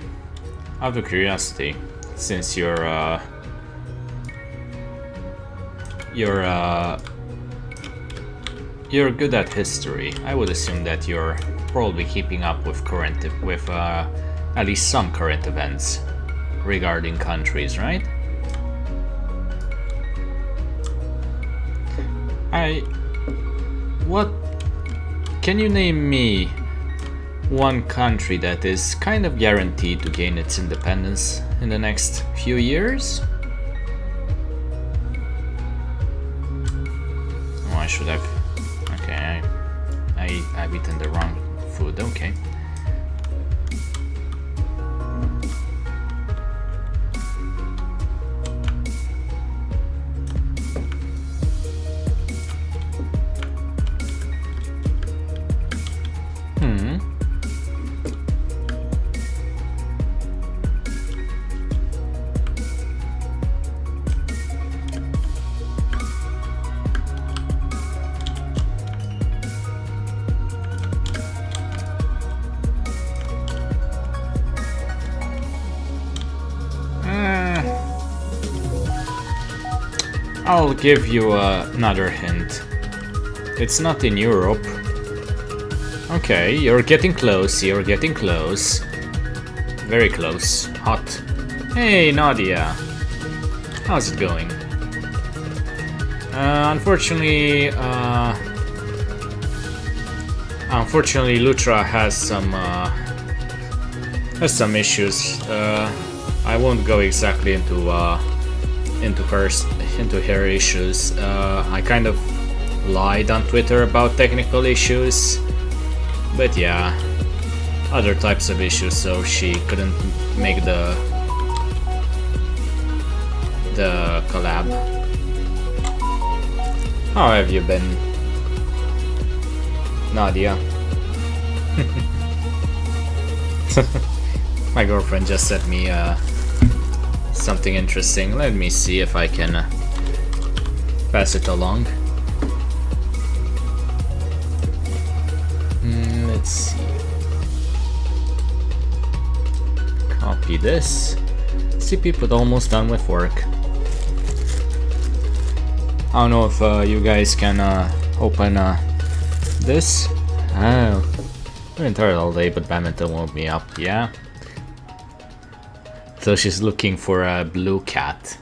out of curiosity, since you're good at history, I would assume that you're probably keeping up with at least some current events regarding countries, right? Can you name me one country that is kind of guaranteed to gain its independence in the next few years? Oh, I should have. Okay, I've eaten the wrong food. Okay. I'll give you another hint. It's not in Europe. Okay, you're getting close, you're getting close. Very close. Hot. Hey, Nadia. How's it going? Unfortunately, Lutra has some issues. I won't go exactly into her issues. I kind of lied on Twitter about technical issues, but yeah, other types of issues. So she couldn't make the collab. How have you been, Nadia? My girlfriend just sent me something interesting. Let me see if I can pass it along. Let's see. Copy this. See, people almost done with work. I don't know if you guys can open this. Oh, I've been tired all day, but badminton woke me up. Yeah. So she's looking for a blue cat.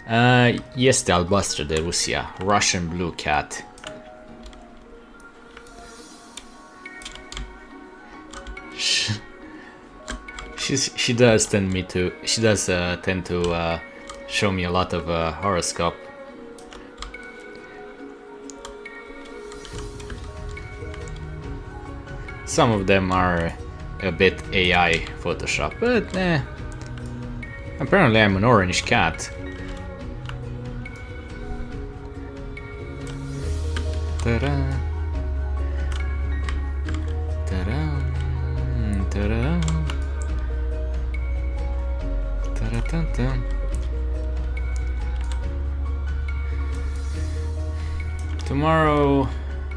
Yes, the Albuster de Russia, Russian blue cat. She does tend to show me a lot of horoscope. Some of them are a bit AI Photoshop, but apparently I'm an orange cat. Ta-da. Ta-da. Ta-da. Ta-da-ta-ta. Tomorrow,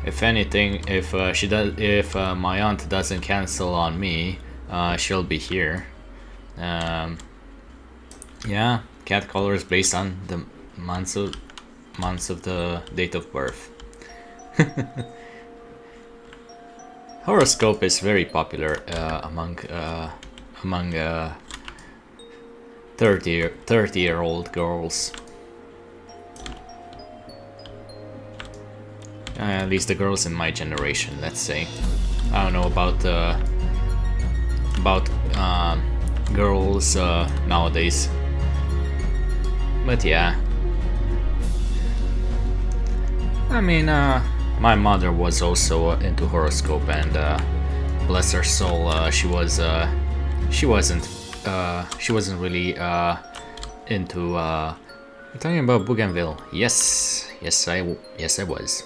if anything, if my aunt doesn't cancel on me, she'll be here. Yeah, cat colors based on the months of the date of birth. Horoscope is very popular among 30-year-old girls. At least the girls in my generation, let's say. I don't know about girls nowadays, but yeah. I mean, my mother was also into horoscope, and bless her soul, she wasn't really into. I'm talking about Bougainville. Yes, I was.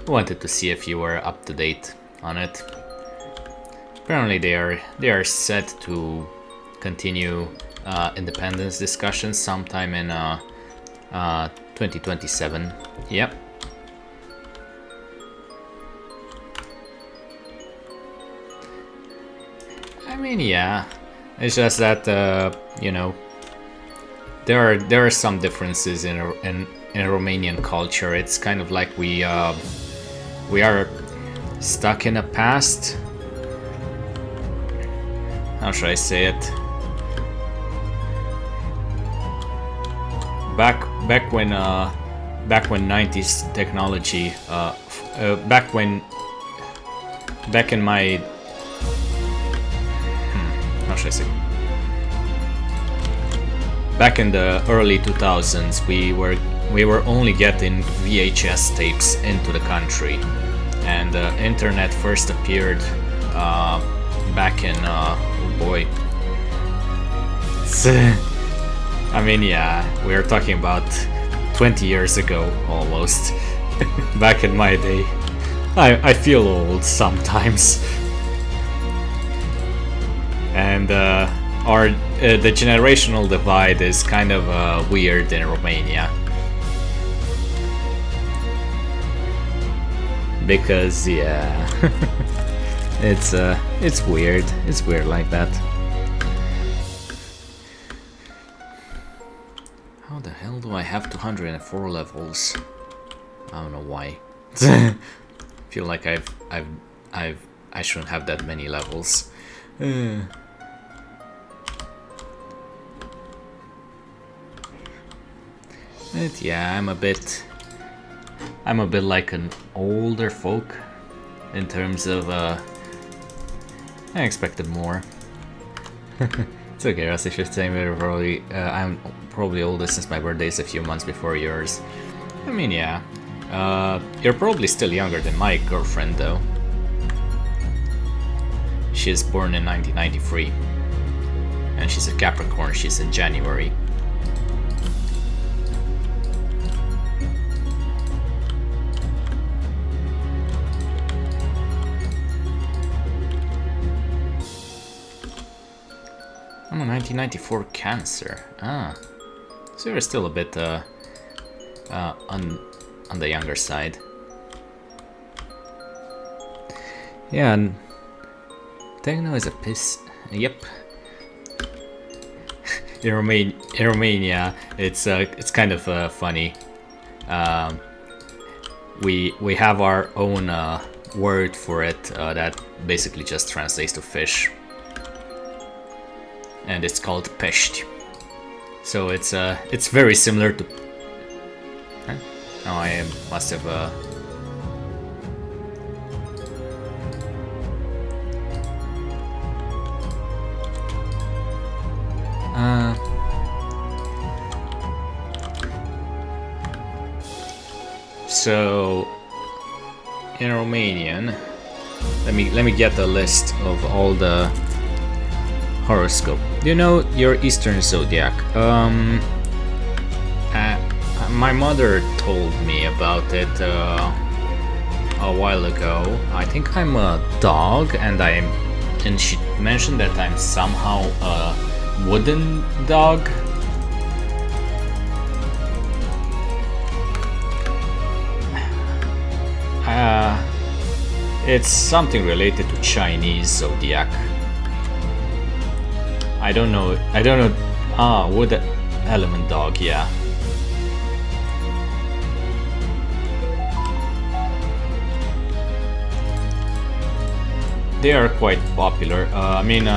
I wanted to see if you were up to date on it. Apparently, they are set to continue independence discussions sometime in 2027. Yep. I mean, yeah. It's just that you know, there are some differences in Romanian culture. It's kind of like we are stuck in a past. How should I say it? Back when 90s technology, back in my how should I say? Back in the early 2000s, we were only getting VHS tapes into the country, and the internet first appeared back in oh boy. I mean, yeah, we're talking about 20 years ago almost. Back in my day. I feel old sometimes. And the generational divide is kind of weird in Romania. Because yeah, it's weird. It's weird like that. How the hell do I have 204 levels? I don't know why. Feel like I shouldn't have that many levels. But yeah, I'm a bit like an older folk in terms of I expected more. It's okay, Russ, if you're saying we're probably I'm probably older since my birthday is a few months before yours. I mean, yeah. You're probably still younger than my girlfriend though. She is born in 1993. And she's a Capricorn, she's in January. I'm a 1994 Cancer. Ah. So you're still a bit on the younger side. Yeah, and techno is a piss. Yep. In Romania, it's kind of funny. We have our own word for it that basically just translates to fish, and it's called pești. So it's very similar to. Huh? Oh, I must have. So in Romanian, let me get the list of all the horoscope. You know your Eastern zodiac. My mother told me about it a while ago. I think I'm a dog, and she mentioned that I'm somehow a wooden dog. It's something related to Chinese zodiac. I don't know. Ah, wood element dog, yeah. They are quite popular. I mean,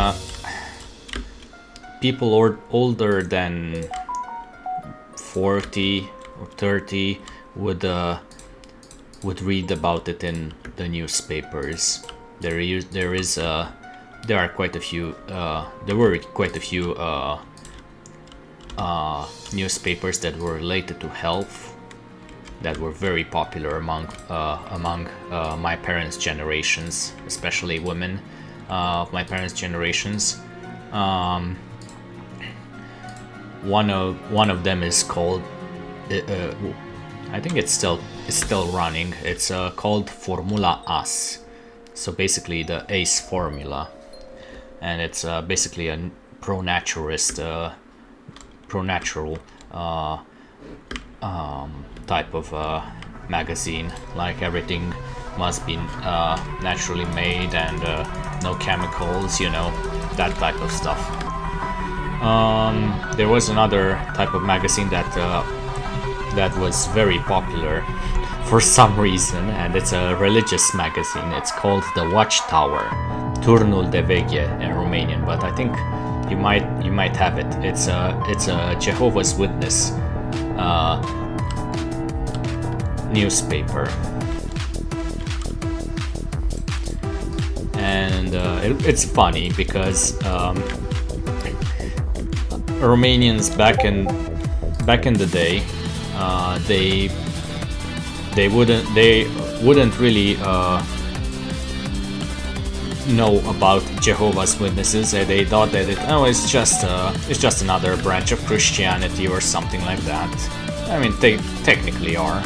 people older than 40 or 30 would read about it in the newspapers. There were quite a few newspapers that were related to health that were very popular among my parents' generations, especially women of my parents' generations. One of them is called. I think it's still running. It's called Formula AS. So basically the ACE formula, and it's basically a pro-natural type of magazine. Like everything must be naturally made and no chemicals, you know, that type of stuff. There was another type of magazine that was very popular for some reason, and it's a religious magazine. It's called The Watchtower, Turnul de Veche in Romanian, but I think you might have it. It's a Jehovah's Witness newspaper, and it's funny because Romanians back in the day, they wouldn't really know about Jehovah's Witnesses. They thought that it's just another branch of Christianity or something like that. I mean, they technically are,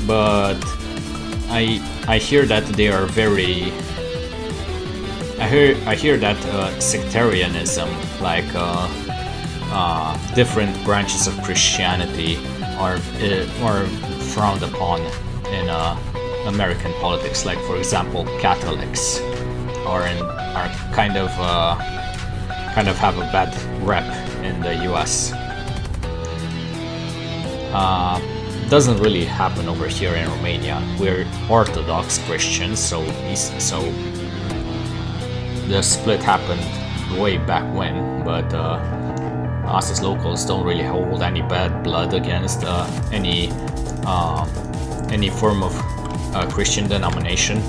but I hear that they are very. I hear that sectarianism, like different branches of Christianity, are frowned upon in American politics. Like, for example, Catholics are kind of have a bad rep in the U.S. doesn't really happen over here in Romania. We're Orthodox Christians, so the split happened way back when, but us as locals don't really hold any bad blood against any form of Christian denomination.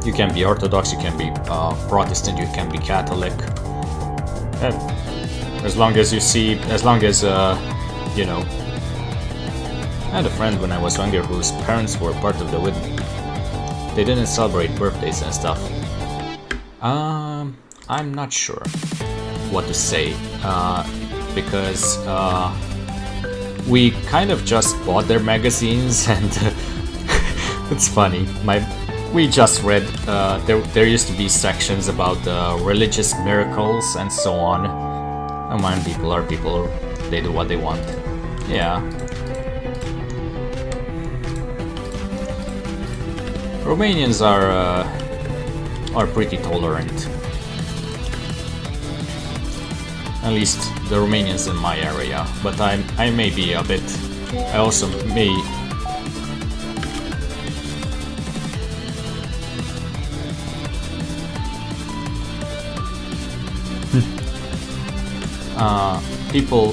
You can be Orthodox, you can be Protestant, you can be Catholic. As long as you know. I had a friend when I was younger whose parents were part of the wedding. They didn't celebrate birthdays and stuff. I'm not sure what to say, because we kind of just bought their magazines, and it's funny. We just read. There used to be sections about religious miracles and so on. And when people are people, they do what they want. Yeah. Romanians are pretty tolerant. At least the Romanians in my area. But I may be a bit. I also may. People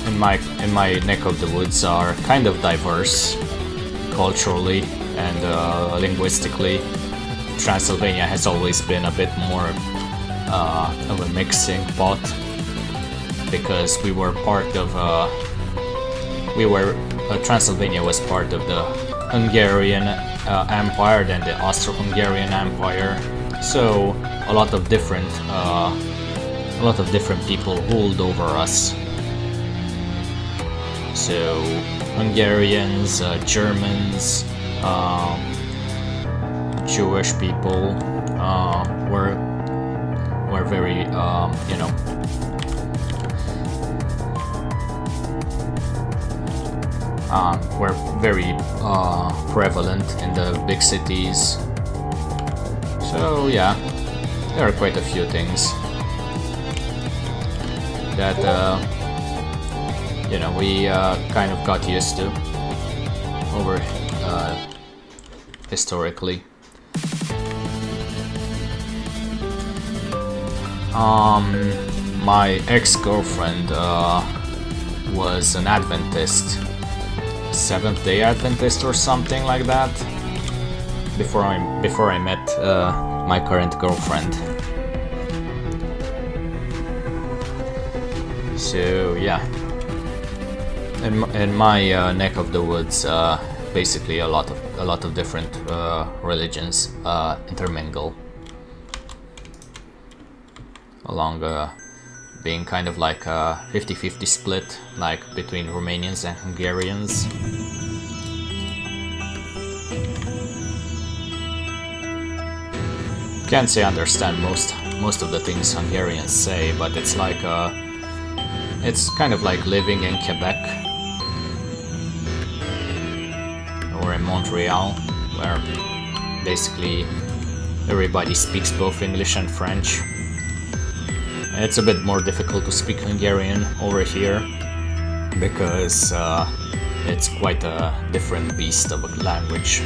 in my neck of the woods are kind of diverse culturally and linguistically. Transylvania has always been a bit more of a mixing pot, because we were part of Transylvania was part of the Hungarian Empire, then the Austro-Hungarian Empire. So a lot of different people ruled over us. So Hungarians, Germans, Jewish people were very, you know, were very prevalent in the big cities. So yeah, there are quite a few things that you know, we kind of got used to over historically. My ex-girlfriend was an Adventist, Seventh-day Adventist or something like that, before I met my current girlfriend. So yeah, in my neck of the woods, basically a lot of different religions intermingle, along being kind of like a 50-50 split, like between Romanians and Hungarians. Can't say I understand most of the things Hungarians say, but it's like it's kind of like living in Quebec or in Montreal, where basically everybody speaks both English and French. It's a bit more difficult to speak Hungarian over here, because it's quite a different beast of a language.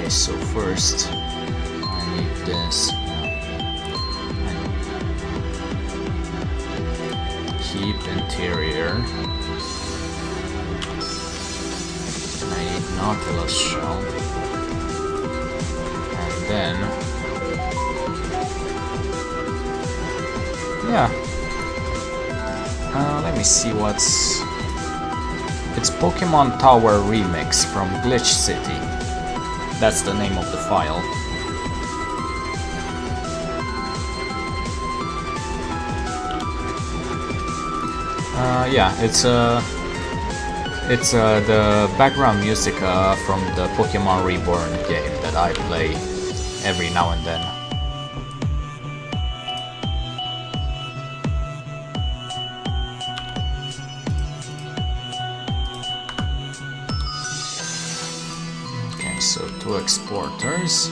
So first, I need this. Keep interior. I need Nautilus shell, and then yeah. Let me see what's. It's Pokemon Tower Remix from Glitch City. That's the name of the file. Yeah, it's the background music from the Pokemon Reborn game that I play every now and then. to exporters.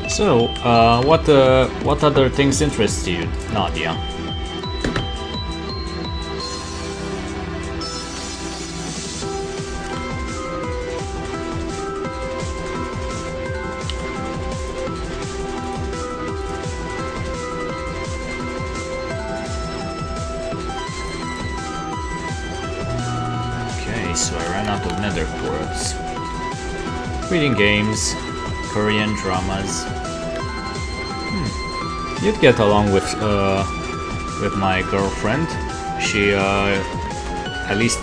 So, what other things interest you, Nadia? Okay, so I ran out of nether quartz. Reading games, Korean dramas. You'd get along with my girlfriend. She, at least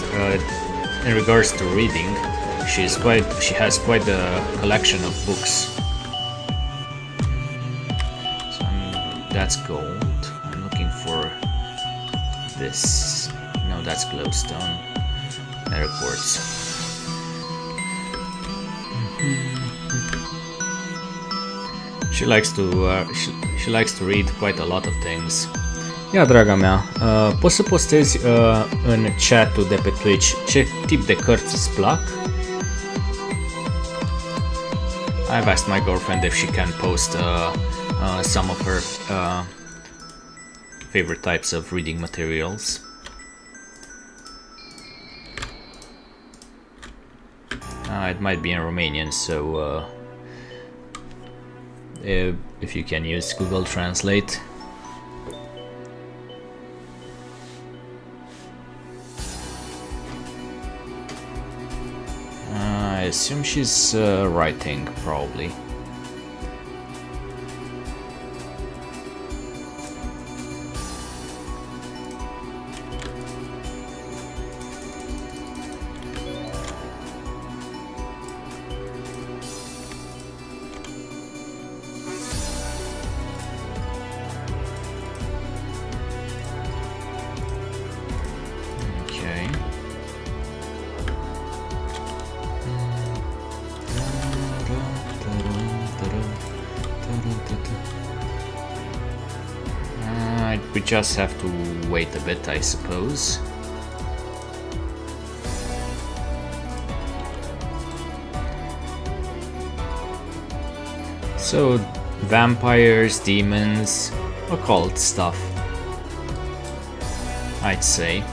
in regards to reading, she has quite a collection of books. So that's gold. I'm looking for this. No, that's glowstone. Nether quartz. She likes to read quite a lot of things. Ia, draga mea, poți să postezi în chat-ul de pe Twitch ce tip de cărți îți plac? I've asked my girlfriend if she can post some of her favorite types of reading materials. It might be in Romanian, so if you can use Google Translate. I assume she's writing, probably. We just have to wait a bit, I suppose. So, vampires, demons, occult stuff, I'd say.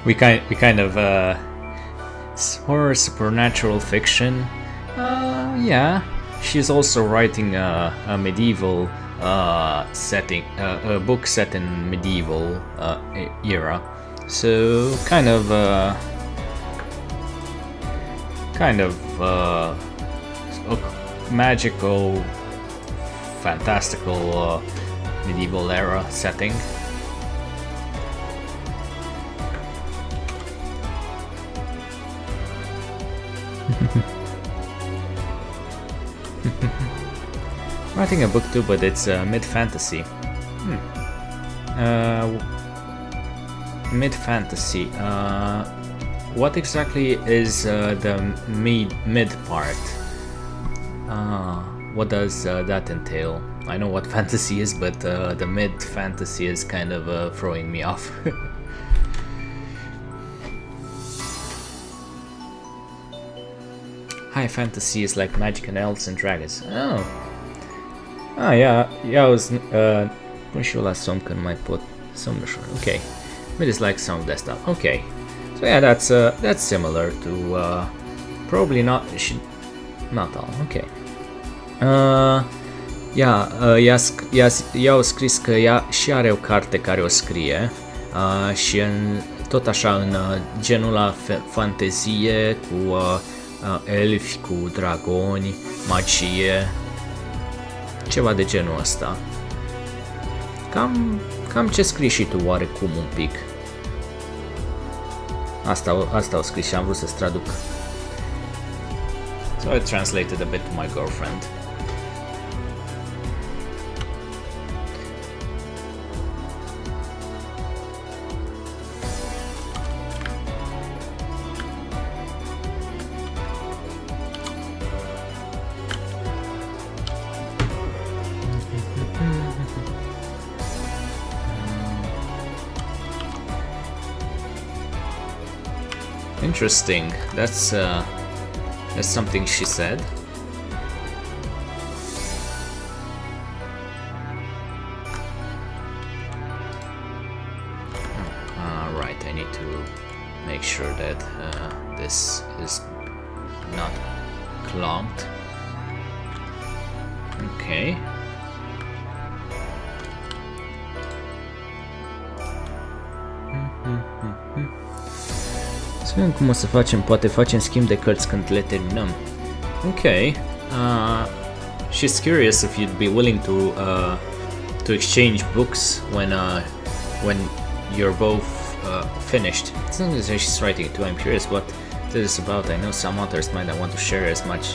We kind of horror, supernatural fiction. Yeah, she's also writing a medieval setting, a book set in medieval era. So kind of magical, fantastical medieval era setting. Writing a book too, but it's mid-fantasy. Mid-fantasy. What exactly is the mid part? What does that entail? I know what fantasy is, but the mid-fantasy is kind of throwing me off. High fantasy is like magic and elves and dragons. Oh. Ah, yeah, auzi, pun și eu la somn când mai pot somn ușor. Okay, it is like some of that stuff. Okay, so yeah, that's similar to probably not all. Okay. Ea a scris că ea și are o carte care o scrie și tot așa în genul la fantezie, cu elfi, cu dragoni, magie, ceva de genul ăsta. Cam ce scrii și tu oarecum un pic. Asta au scris și am vrut să-ți traduc. So I translated a bit to my girlfriend. Interesting. That's something she said. Right, I need to make sure that this is not clumped. Okay. Să vedem cum o să facem, poate facem schimb de cărți când le terminăm. Ok. She's curious if you'd be willing to exchange books when you're both finished. It's not as she's writing it too. I'm curious what this is about. I know some authors might not want to share as much.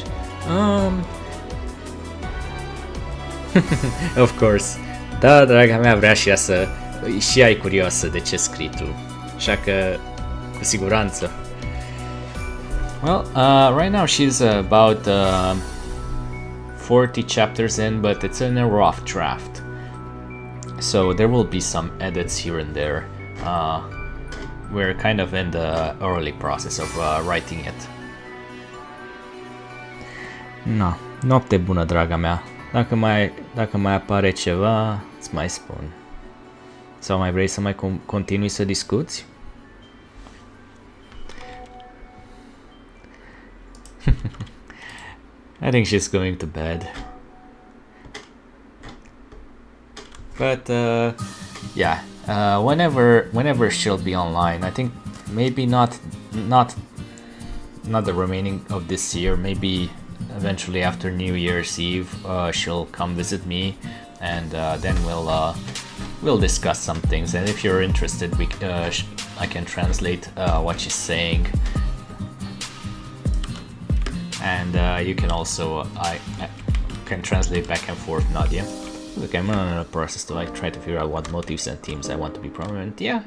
Of course. Da, draga mea, vrea și ea și ea e curioasă de ce scrii tu. Așa că cu siguranță. Well, right now she's about 40 chapters in, but it's in a rough draft. So there will be some edits here and there. We're kind of in the early process of writing it. No, noapte bună, draga mea. Dacă mai apare ceva, îți mai spun. Sau mai vrei să mai continui să discuți? I think she's going to bed. But yeah, whenever she'll be online, I think maybe not the remaining of this year, maybe eventually after New Year's Eve, she'll come visit me, and then we'll discuss some things. And if you're interested, I can translate what she's saying. And you can also, I can translate back and forth, Nadia. Look, I'm in a process to try to figure out what motives and themes I want to be prominent. Yeah,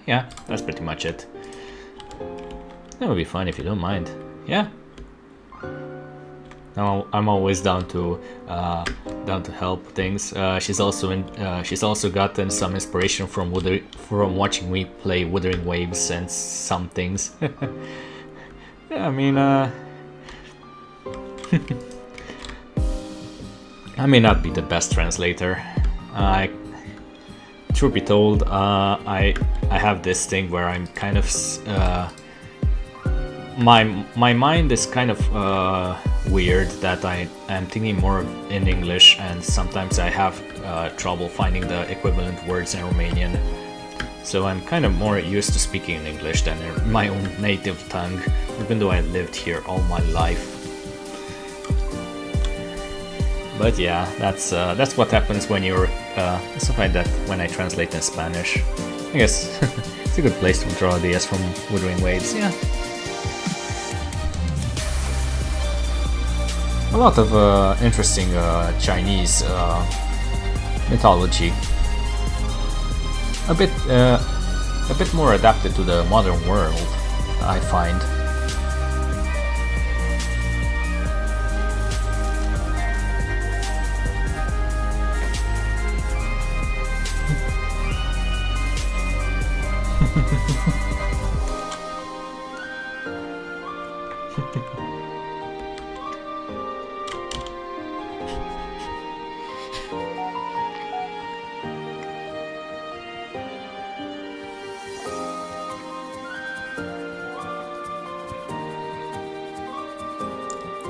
that's pretty much it. That would be fun if you don't mind. Yeah. I'm always down to help things. She's also gotten some inspiration from watching me play Wuthering Waves and some things. Yeah, I mean, I may not be the best translator. Truth be told, I have this thing where I'm kind of my mind is kind of weird, that I am thinking more in English, and sometimes I have trouble finding the equivalent words in Romanian. So I'm kind of more used to speaking in English than in my own native tongue, even though I lived here all my life. But yeah, that's what happens when you're. I also find that when I translate in Spanish, I guess it's a good place to draw ideas from Wuthering Waves. Yeah, a lot of interesting Chinese mythology. A bit more adapted to the modern world, I find.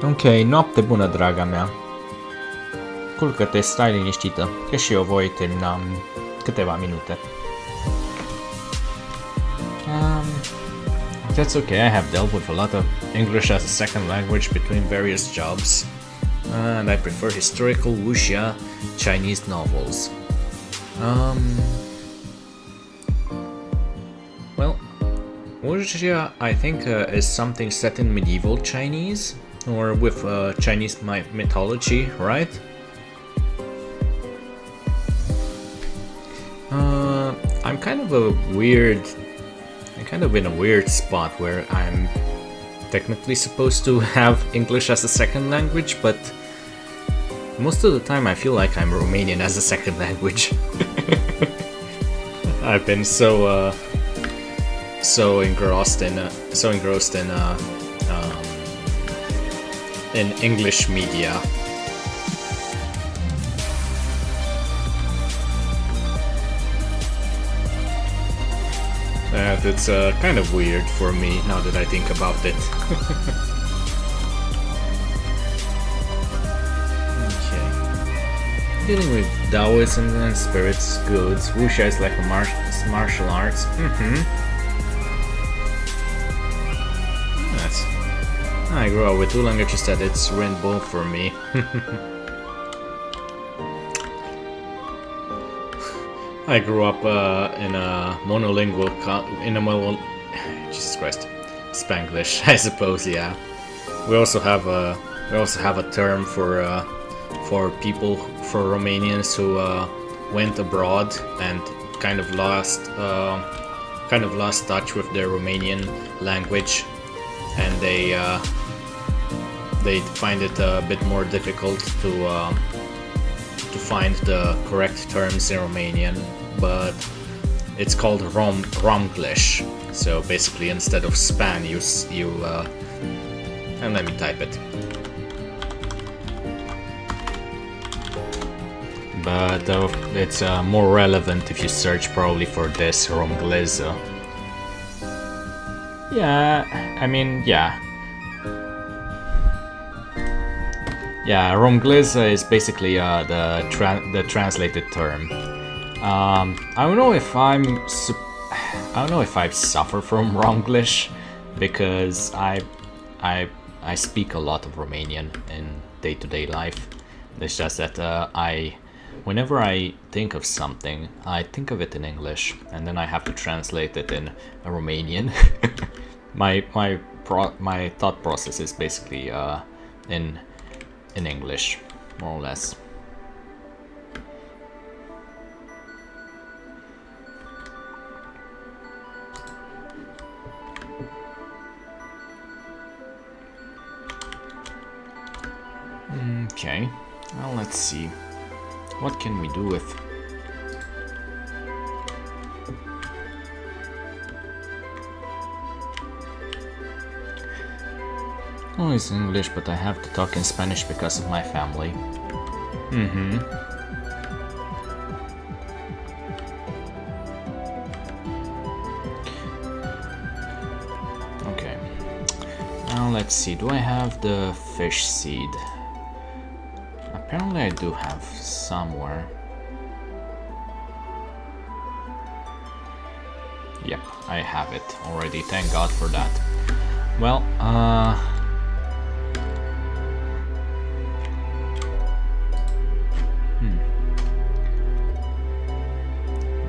Ok, noapte bună, draga mea. Culcă-te, stai liniștită, că și eu voi termina în câteva minute. That's okay, I have dealt with a lot of English as a second language between various jobs. And I prefer historical wuxia Chinese novels. Well, wuxia I think is something set in medieval Chinese or with Chinese mythology, right? I'm kind of in a weird spot where I'm technically supposed to have English as a second language, but most of the time I feel like I'm Romanian as a second language. I've been so engrossed in English media. That it's kind of weird for me now that I think about it. Okay. Dealing with Taoism and spirits goods. Wuxia is like a martial arts. Yes. I grew up with two languages that it's rainbow for me. I grew up in a monolingual, Jesus Christ, Spanglish, I suppose. Yeah, we also have a term for Romanians who went abroad and kind of lost touch with their Romanian language, and they find it a bit more difficult to find the correct terms in Romanian, but it's called Romglish. So basically, instead of span, you and let me type it. But it's more relevant if you search probably for this Romgleza. Yeah, I mean, yeah. Yeah, Romgleza is basically the translated term. I don't know if I suffer from Romglish because I speak a lot of Romanian in day-to-day life. It's just that whenever I think of something, I think of it in English, and then I have to translate it in Romanian. my thought process is basically in English, more or less. Okay, well, let's see. What can we do with... Oh, it's English, but I have to talk in Spanish because of my family. Okay. Now let's see, do I have the fish seed? Apparently I do have somewhere. Yep, I have it already, thank God for that. Well,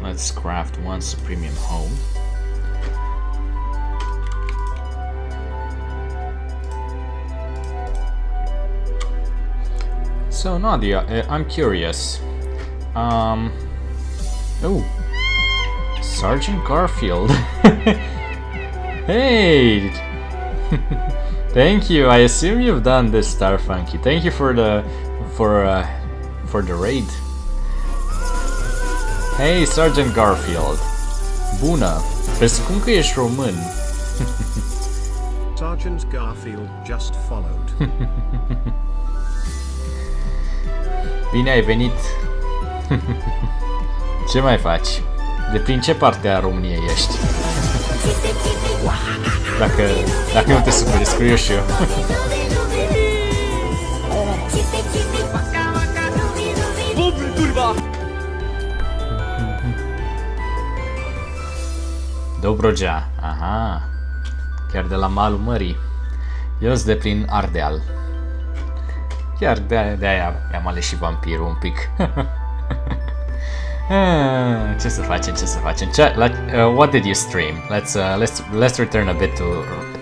let's craft one Supremium Home. So Nadia, I'm curious. Oh, Sergeant Garfield. Hey, thank you. I assume you've done this, Starfunky. Thank you for the raid. Hey, Sergeant Garfield. Bună. Presupun că ești român. Sergeant Garfield just followed. Bine ai venit. Ce mai faci? De prin ce parte a României ești? Dacă nu te superi, scriu și eu. Dobrogea, aha. chiar de la malul mării. Eu sunt de prin Ardeal. Chiar de-aia mi-am ales și vampirul un pic. Ce să facem? What did you stream? Let's return a bit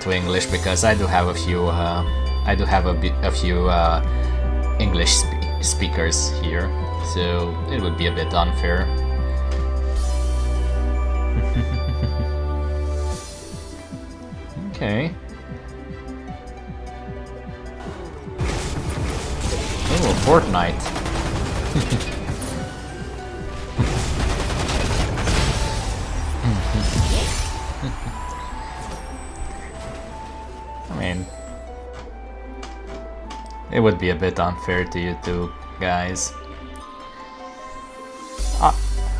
to English, because I do have a few English speakers here, so it would be a bit unfair. Okay. Oh, Fortnite. I mean, it would be a bit unfair to you two guys.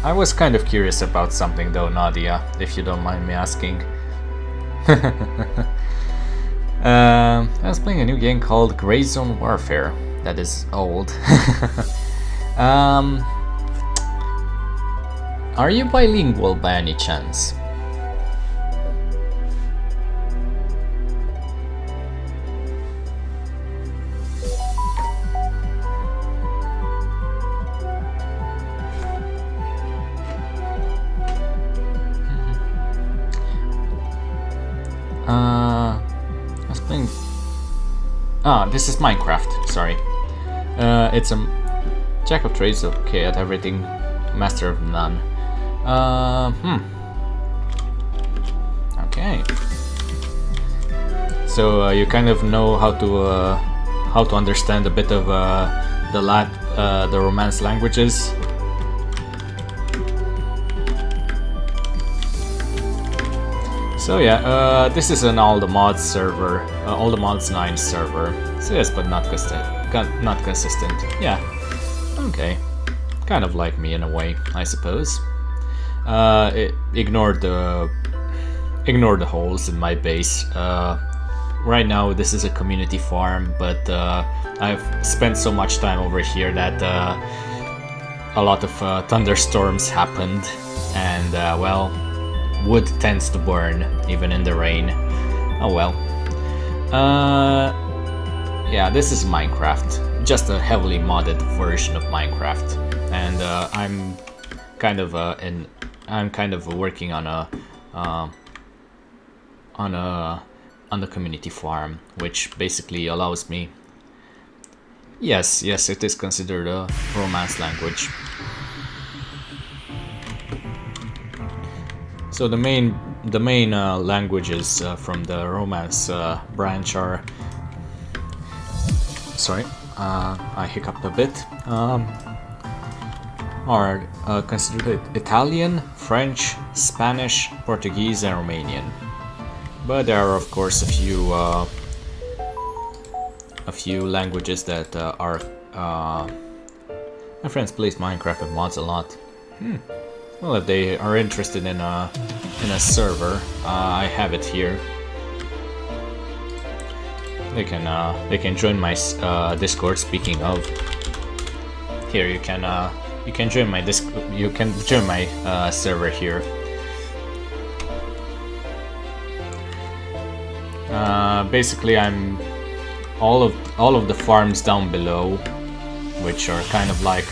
I was kind of curious about something though, Nadia, if you don't mind me asking. I was playing a new game called Grey Zone Warfare. That is old. Are you bilingual by any chance? I was playing... this is Minecraft, sorry. It's a jack of trades, okay at everything, master of none. Okay. So you kind of know how to understand a bit of the Romance languages. So yeah, this is an all the mods server, all the mods 9 server. So yes, but not consistent. Yeah. Okay. Kind of like me in a way, I suppose. Ignore the holes in my base. Right now this is a community farm, but I've spent so much time over here that a lot of thunderstorms happened, and well, wood tends to burn even in the rain. Oh well. Yeah, this is Minecraft, just a heavily modded version of Minecraft, and I'm kind of working on the community farm, which basically allows me. Yes, it is considered a Romance language. So the main languages from the Romance branch are. Sorry, I hiccuped a bit. Are considered Italian, French, Spanish, Portuguese, and Romanian. But there are of course a few languages that are. My friends plays Minecraft and mods a lot. Well, if they are interested in a server, I have it here. They can join my Discord. Speaking of, here you can join my server here. Basically, I'm all of the farms down below, which are kind of like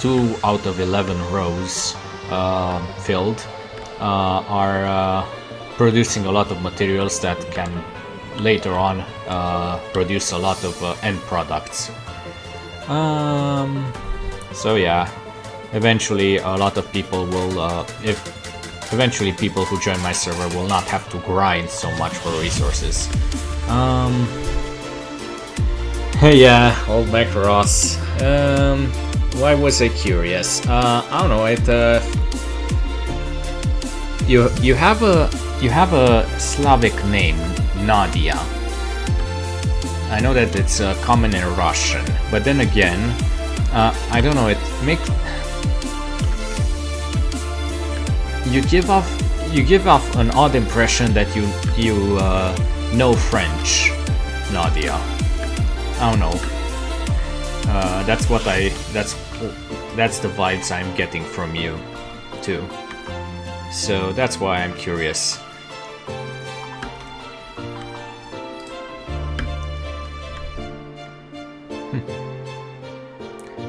2 out of 11 rows filled, are producing a lot of materials that can later on produce a lot of end products. So yeah, eventually a lot of people will, eventually people who join my server will not have to grind so much for resources. Yeah, old back Ross. Why was I curious? I don't know. You have a Slavic name, Nadia. I know that it's common in Russian, but then again, I don't know. You give off an odd impression that you know French, Nadia. I don't know. That's the vibes I'm getting from you, too. So that's why I'm curious.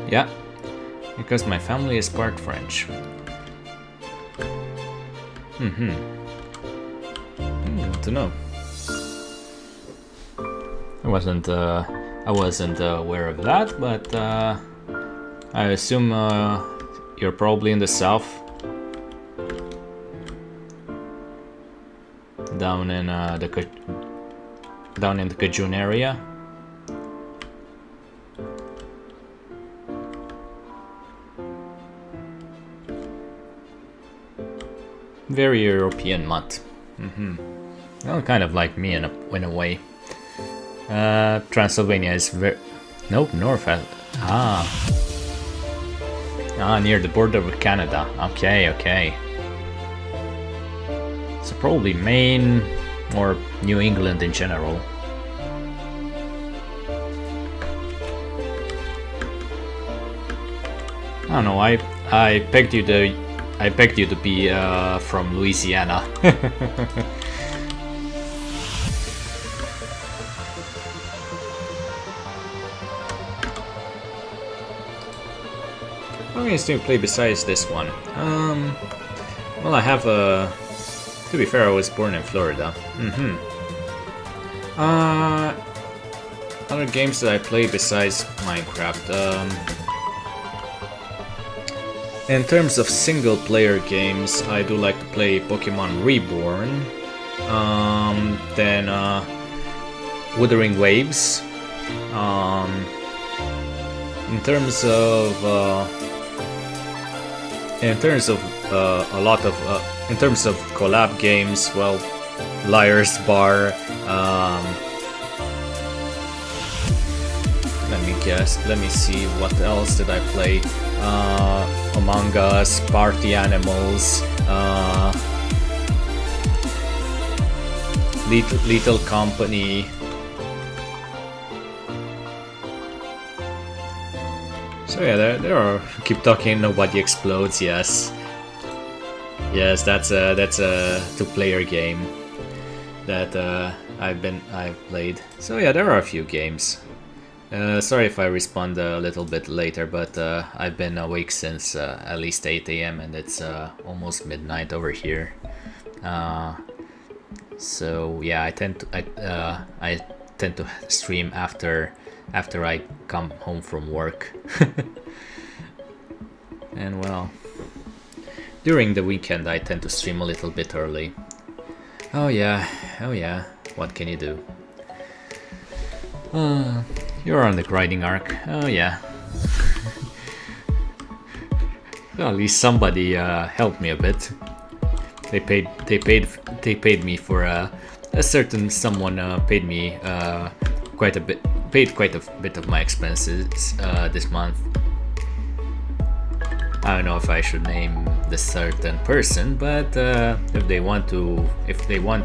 Yeah, because my family is part French. Good to know. I wasn't aware of that, but I assume you're probably in the south, down in the Cajun area. Very European mutt. Well, kind of like me in a way. Transylvania is very... Nope, north. Near the border with Canada. Okay. So probably Maine or New England in general. I don't know. I begged you to be from Louisiana. What games do you play besides this one? Well, I have to be fair, I was born in Florida. Other games that I play besides Minecraft. In terms of single-player games, I do like to play Pokemon Reborn, then Wuthering Waves. In terms of collab games, well, Liar's Bar. Let me see, what else did I play? Among Us, Party Animals, Little Company. So yeah, there are. Keep talking, nobody explodes. Yes, that's a 2-player game that I've played. So yeah, there are a few games. Sorry if I respond a little bit later, but I've been awake since at least 8 AM and it's almost midnight over here. So yeah, I tend to stream after I come home from work. And well, during the weekend I tend to stream a little bit early. Oh yeah, what can you do? You're on the grinding arc. Oh yeah. Well, at least somebody helped me a bit. They paid me for a certain someone paid me quite a bit of my expenses this month. I don't know if I should name the certain person, but if they want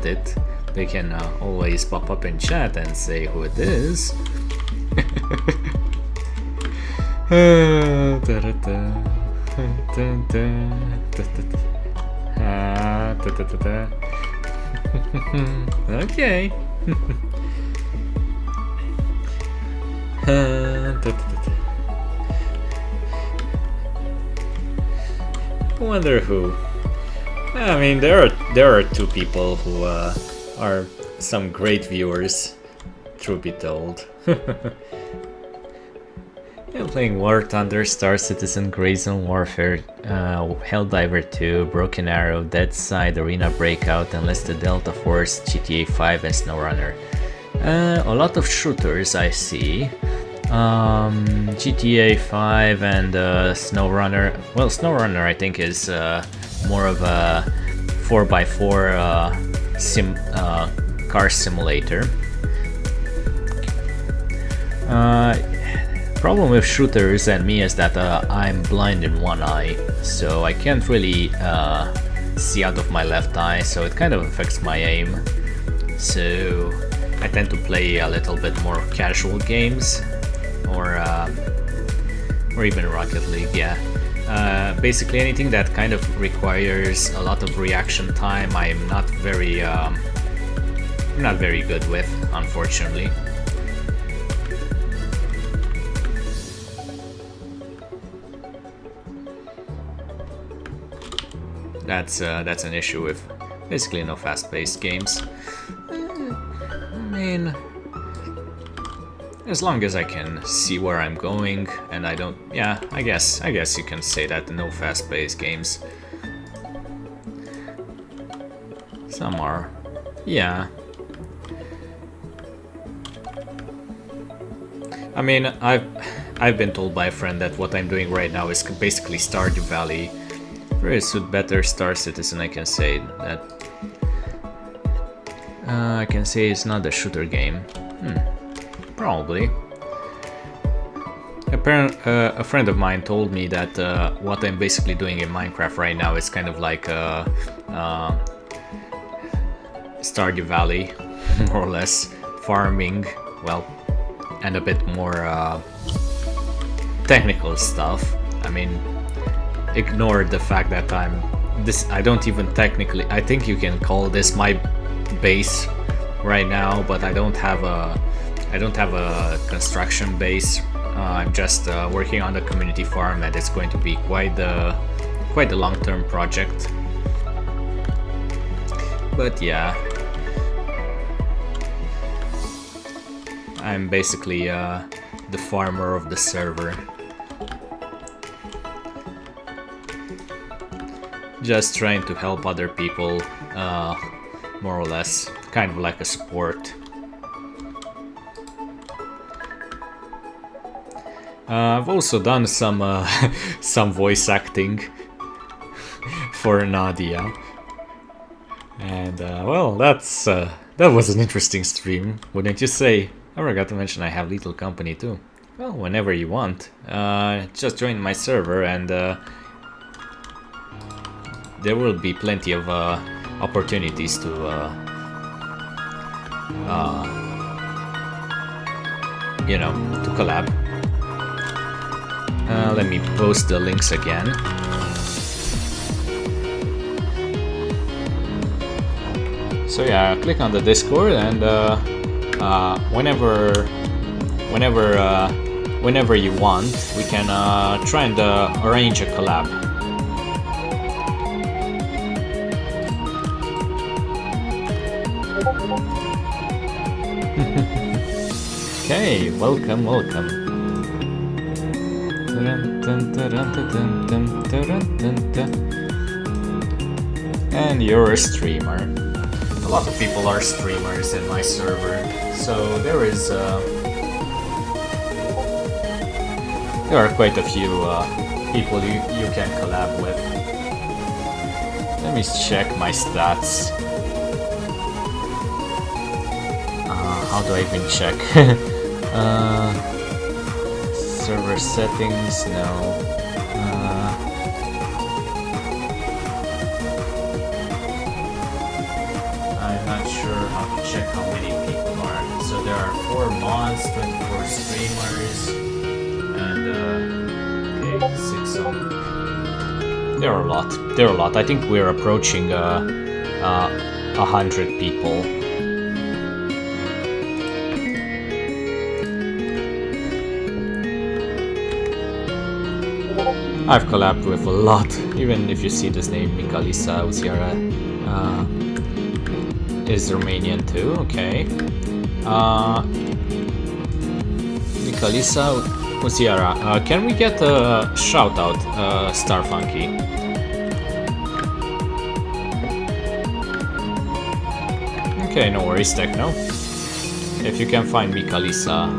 it, they can always pop up in chat and say who it is. Okay. I wonder who. I mean, there are two people who are some great viewers, truth be told. Yeah, playing War Thunder, Star Citizen, Grey Zone Warfare, Helldiver 2, Broken Arrow, Dead Side, Arena Breakout, Enlisted Delta Force, GTA 5 and SnowRunner. A lot of shooters I see. GTA 5 and SnowRunner. Well, SnowRunner I think is more of a 4x4 car simulator. Problem with shooters and me is that I'm blind in one eye, so I can't really see out of my left eye, so it kind of affects my aim. So I tend to play a little bit more casual games, or even Rocket League. Yeah, basically anything that kind of requires a lot of reaction time, I'm not very good with, unfortunately. that's an issue with basically no fast-paced games. I mean, as long as I can see where I'm going and I don't, yeah, I guess you can say that no fast-paced games. Some are, yeah. I mean, I've been told by a friend that what I'm doing right now is basically Stardew Valley. Very soon better Star Citizen, I can say that. I can say it's not a shooter game. Probably. A friend of mine told me that what I'm basically doing in Minecraft right now is kind of like Stardew Valley, more or less, farming, well, and a bit more technical stuff. I mean, ignore the fact that I don't even technically, I think you can call this my base right now, but I don't have a construction base. I'm just working on the community farm, and it's going to be quite the long-term project. But yeah, I'm basically the farmer of the server. Just trying to help other people, more or less, kind of like a support. I've also done some some voice acting for Nadia, and well, that was an interesting stream, wouldn't you say? I forgot to mention I have Little Company too. Well, whenever you want, just join my server, and there will be plenty of opportunities to you know, to collab. Let me post the links again. So yeah, click on the Discord, and whenever you want, we can try and arrange a collab. Okay, welcome. And you're a streamer. A lot of people are streamers in my server, so there are quite a few people you can collab with. Let me check my stats. How do I even check? Server settings, no. I'm not sure how to check how many people are. So there are 4 mods, 24 streamers, and okay, 6 on. There are a lot. I think we're approaching 100 people. I've collabed with a lot, even if you see this name, Mikalisa Uziara is Romanian too, okay. Mikalisa Uziara, can we get a shout out, Starfunky? Okay, no worries, Techno. If you can find Mikalisa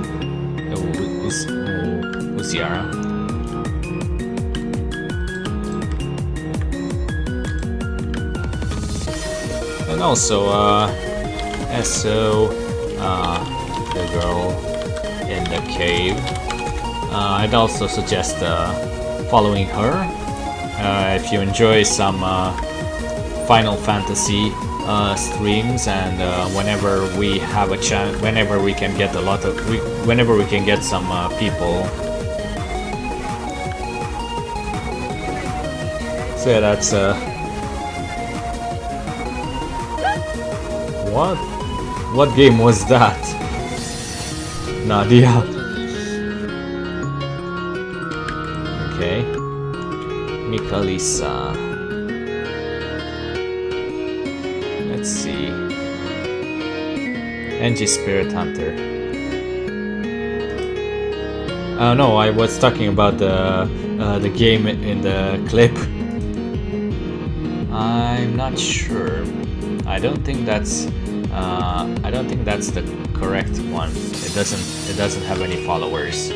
Uziara. And also, SO, the girl in the cave. I'd also suggest following her if you enjoy some Final Fantasy streams, and whenever we have a chance, whenever we can get whenever we can get some people. So yeah, that's What game was that? Nadia. Okay. Mikalisa. NG Spirit Hunter. No, I was talking about the game in the clip. I'm not sure. I don't think that's the correct one. It doesn't have any followers.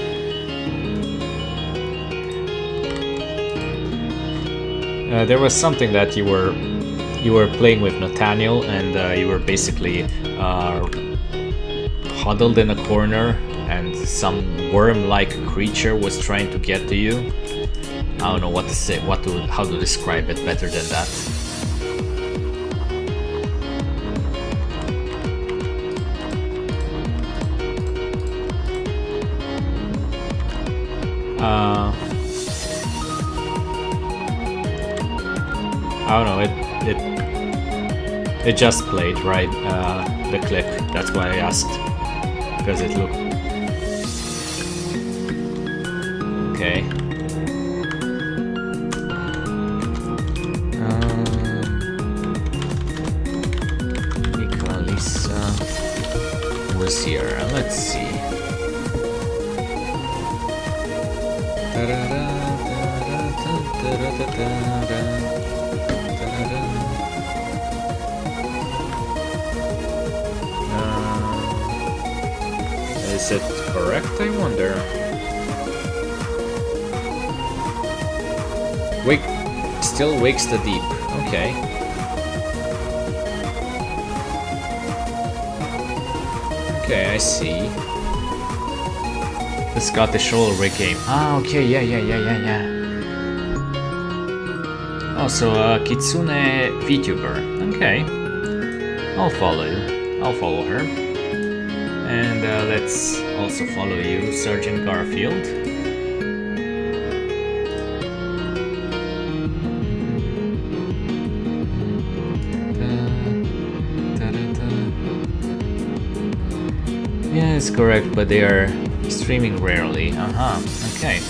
There was something that you were playing with Nathaniel, and you were basically huddled in a corner, and some worm-like creature was trying to get to you. I don't know what to say, how to describe it better than that. I don't know. It just played, right? The clip. That's why I asked, because it looked okay. Lisa was here. Let's see. Is it correct, I wonder? Still wakes the deep. Okay. Okay, I see. The Scottish Roller game. Ah, okay, yeah. Also, Kitsune VTuber. Okay. I'll follow you. I'll follow her. And let's also follow you, Sergeant Garfield. Yeah, it's correct, but they are streaming rarely. Okay.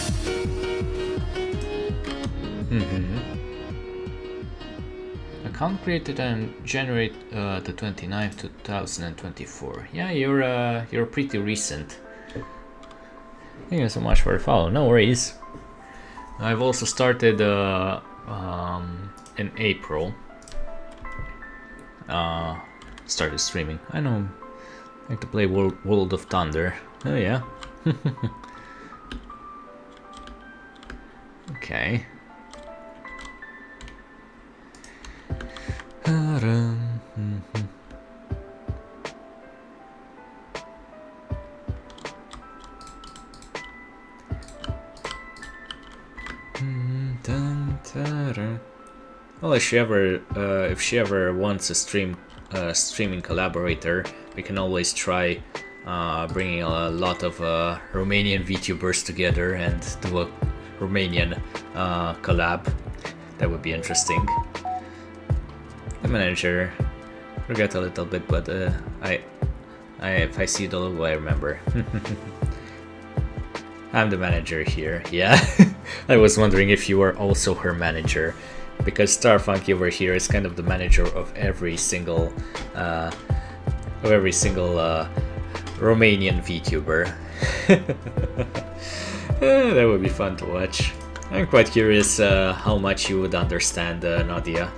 Account created and generate the 29th, 2024. Yeah, you're pretty recent. Thank you so much for the follow. No worries. I've also started in April. Started streaming. I know. I like to play World of Thunder. Oh yeah. Okay. Well, if she ever wants a streaming collaborator, we can always try bringing a lot of Romanian VTubers together and do a Romanian collab. That would be interesting. The manager, forget a little bit, but if I see the logo, I remember. I'm the manager here. Yeah, I was wondering if you were also her manager, because Starfunky over here is kind of the manager of every single Romanian VTuber. That would be fun to watch. I'm quite curious how much you would understand Nadia.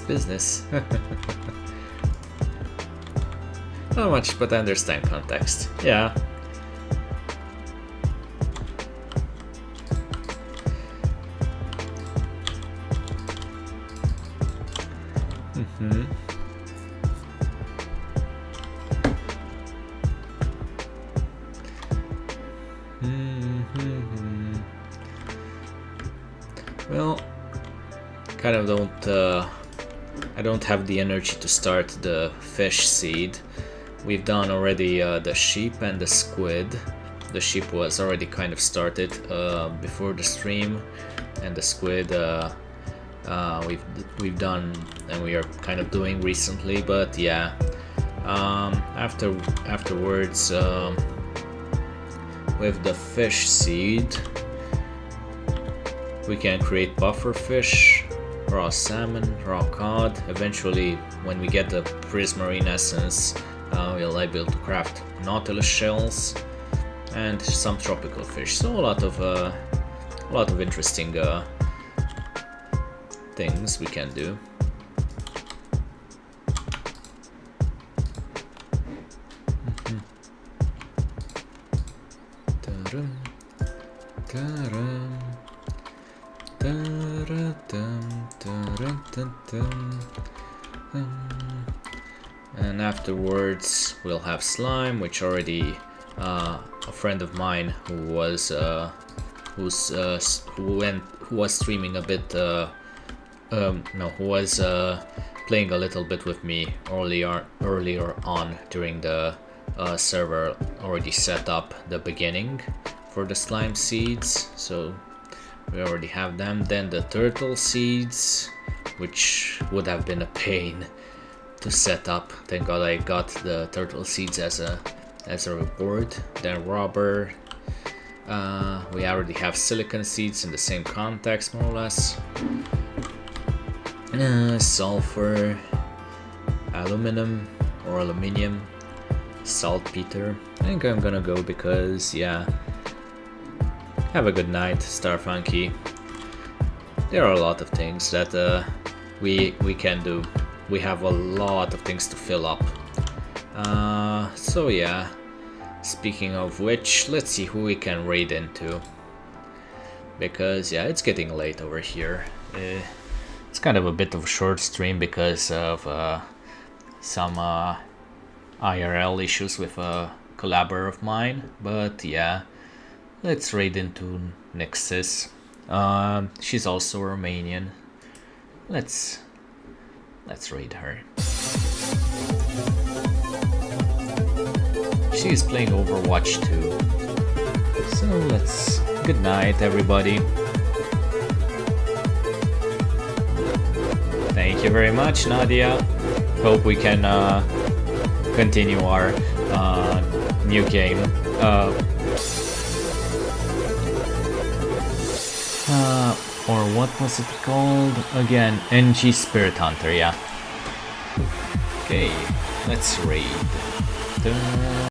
Business. Not much, but I understand context. Yeah. Well, kind of I don't have the energy to start the fish seed. We've done already the sheep and the squid. The sheep was already kind of started before the stream, and the squid we've done and we are kind of doing recently. But yeah, afterwards with the fish seed, we can create buffer fish, raw salmon, raw cod. Eventually, when we get the prismarine essence, we'll be able to craft nautilus shells and some tropical fish. So a lot of interesting things we can do. And afterwards we'll have slime, which already a friend of mine who was streaming a bit, who was playing a little bit with me earlier on during the server, already set up the beginning for the slime seeds, so we already have them. Then the turtle seeds, which would have been a pain to set up. Thank God I got the turtle seeds as a reward. Then rubber. We already have silicon seeds in the same context, more or less. Sulfur, aluminum or aluminium, saltpeter. I think I'm gonna go because, yeah. Have a good night, Starfunky. There are a lot of things that we can do. We have a lot of things to fill up. So yeah. Speaking of which, let's see who we can raid into. Because yeah, it's getting late over here. It's kind of a bit of a short stream because of some IRL issues with a collaborator of mine. But yeah, let's raid into Nixis. She's also Romanian. Let's raid her. She is playing Overwatch 2. So let's... Good night, everybody. Thank you very much, Nadia. Hope we can continue our new game. Or what was it called again? NG Spirit Hunter, yeah. Okay, let's raid.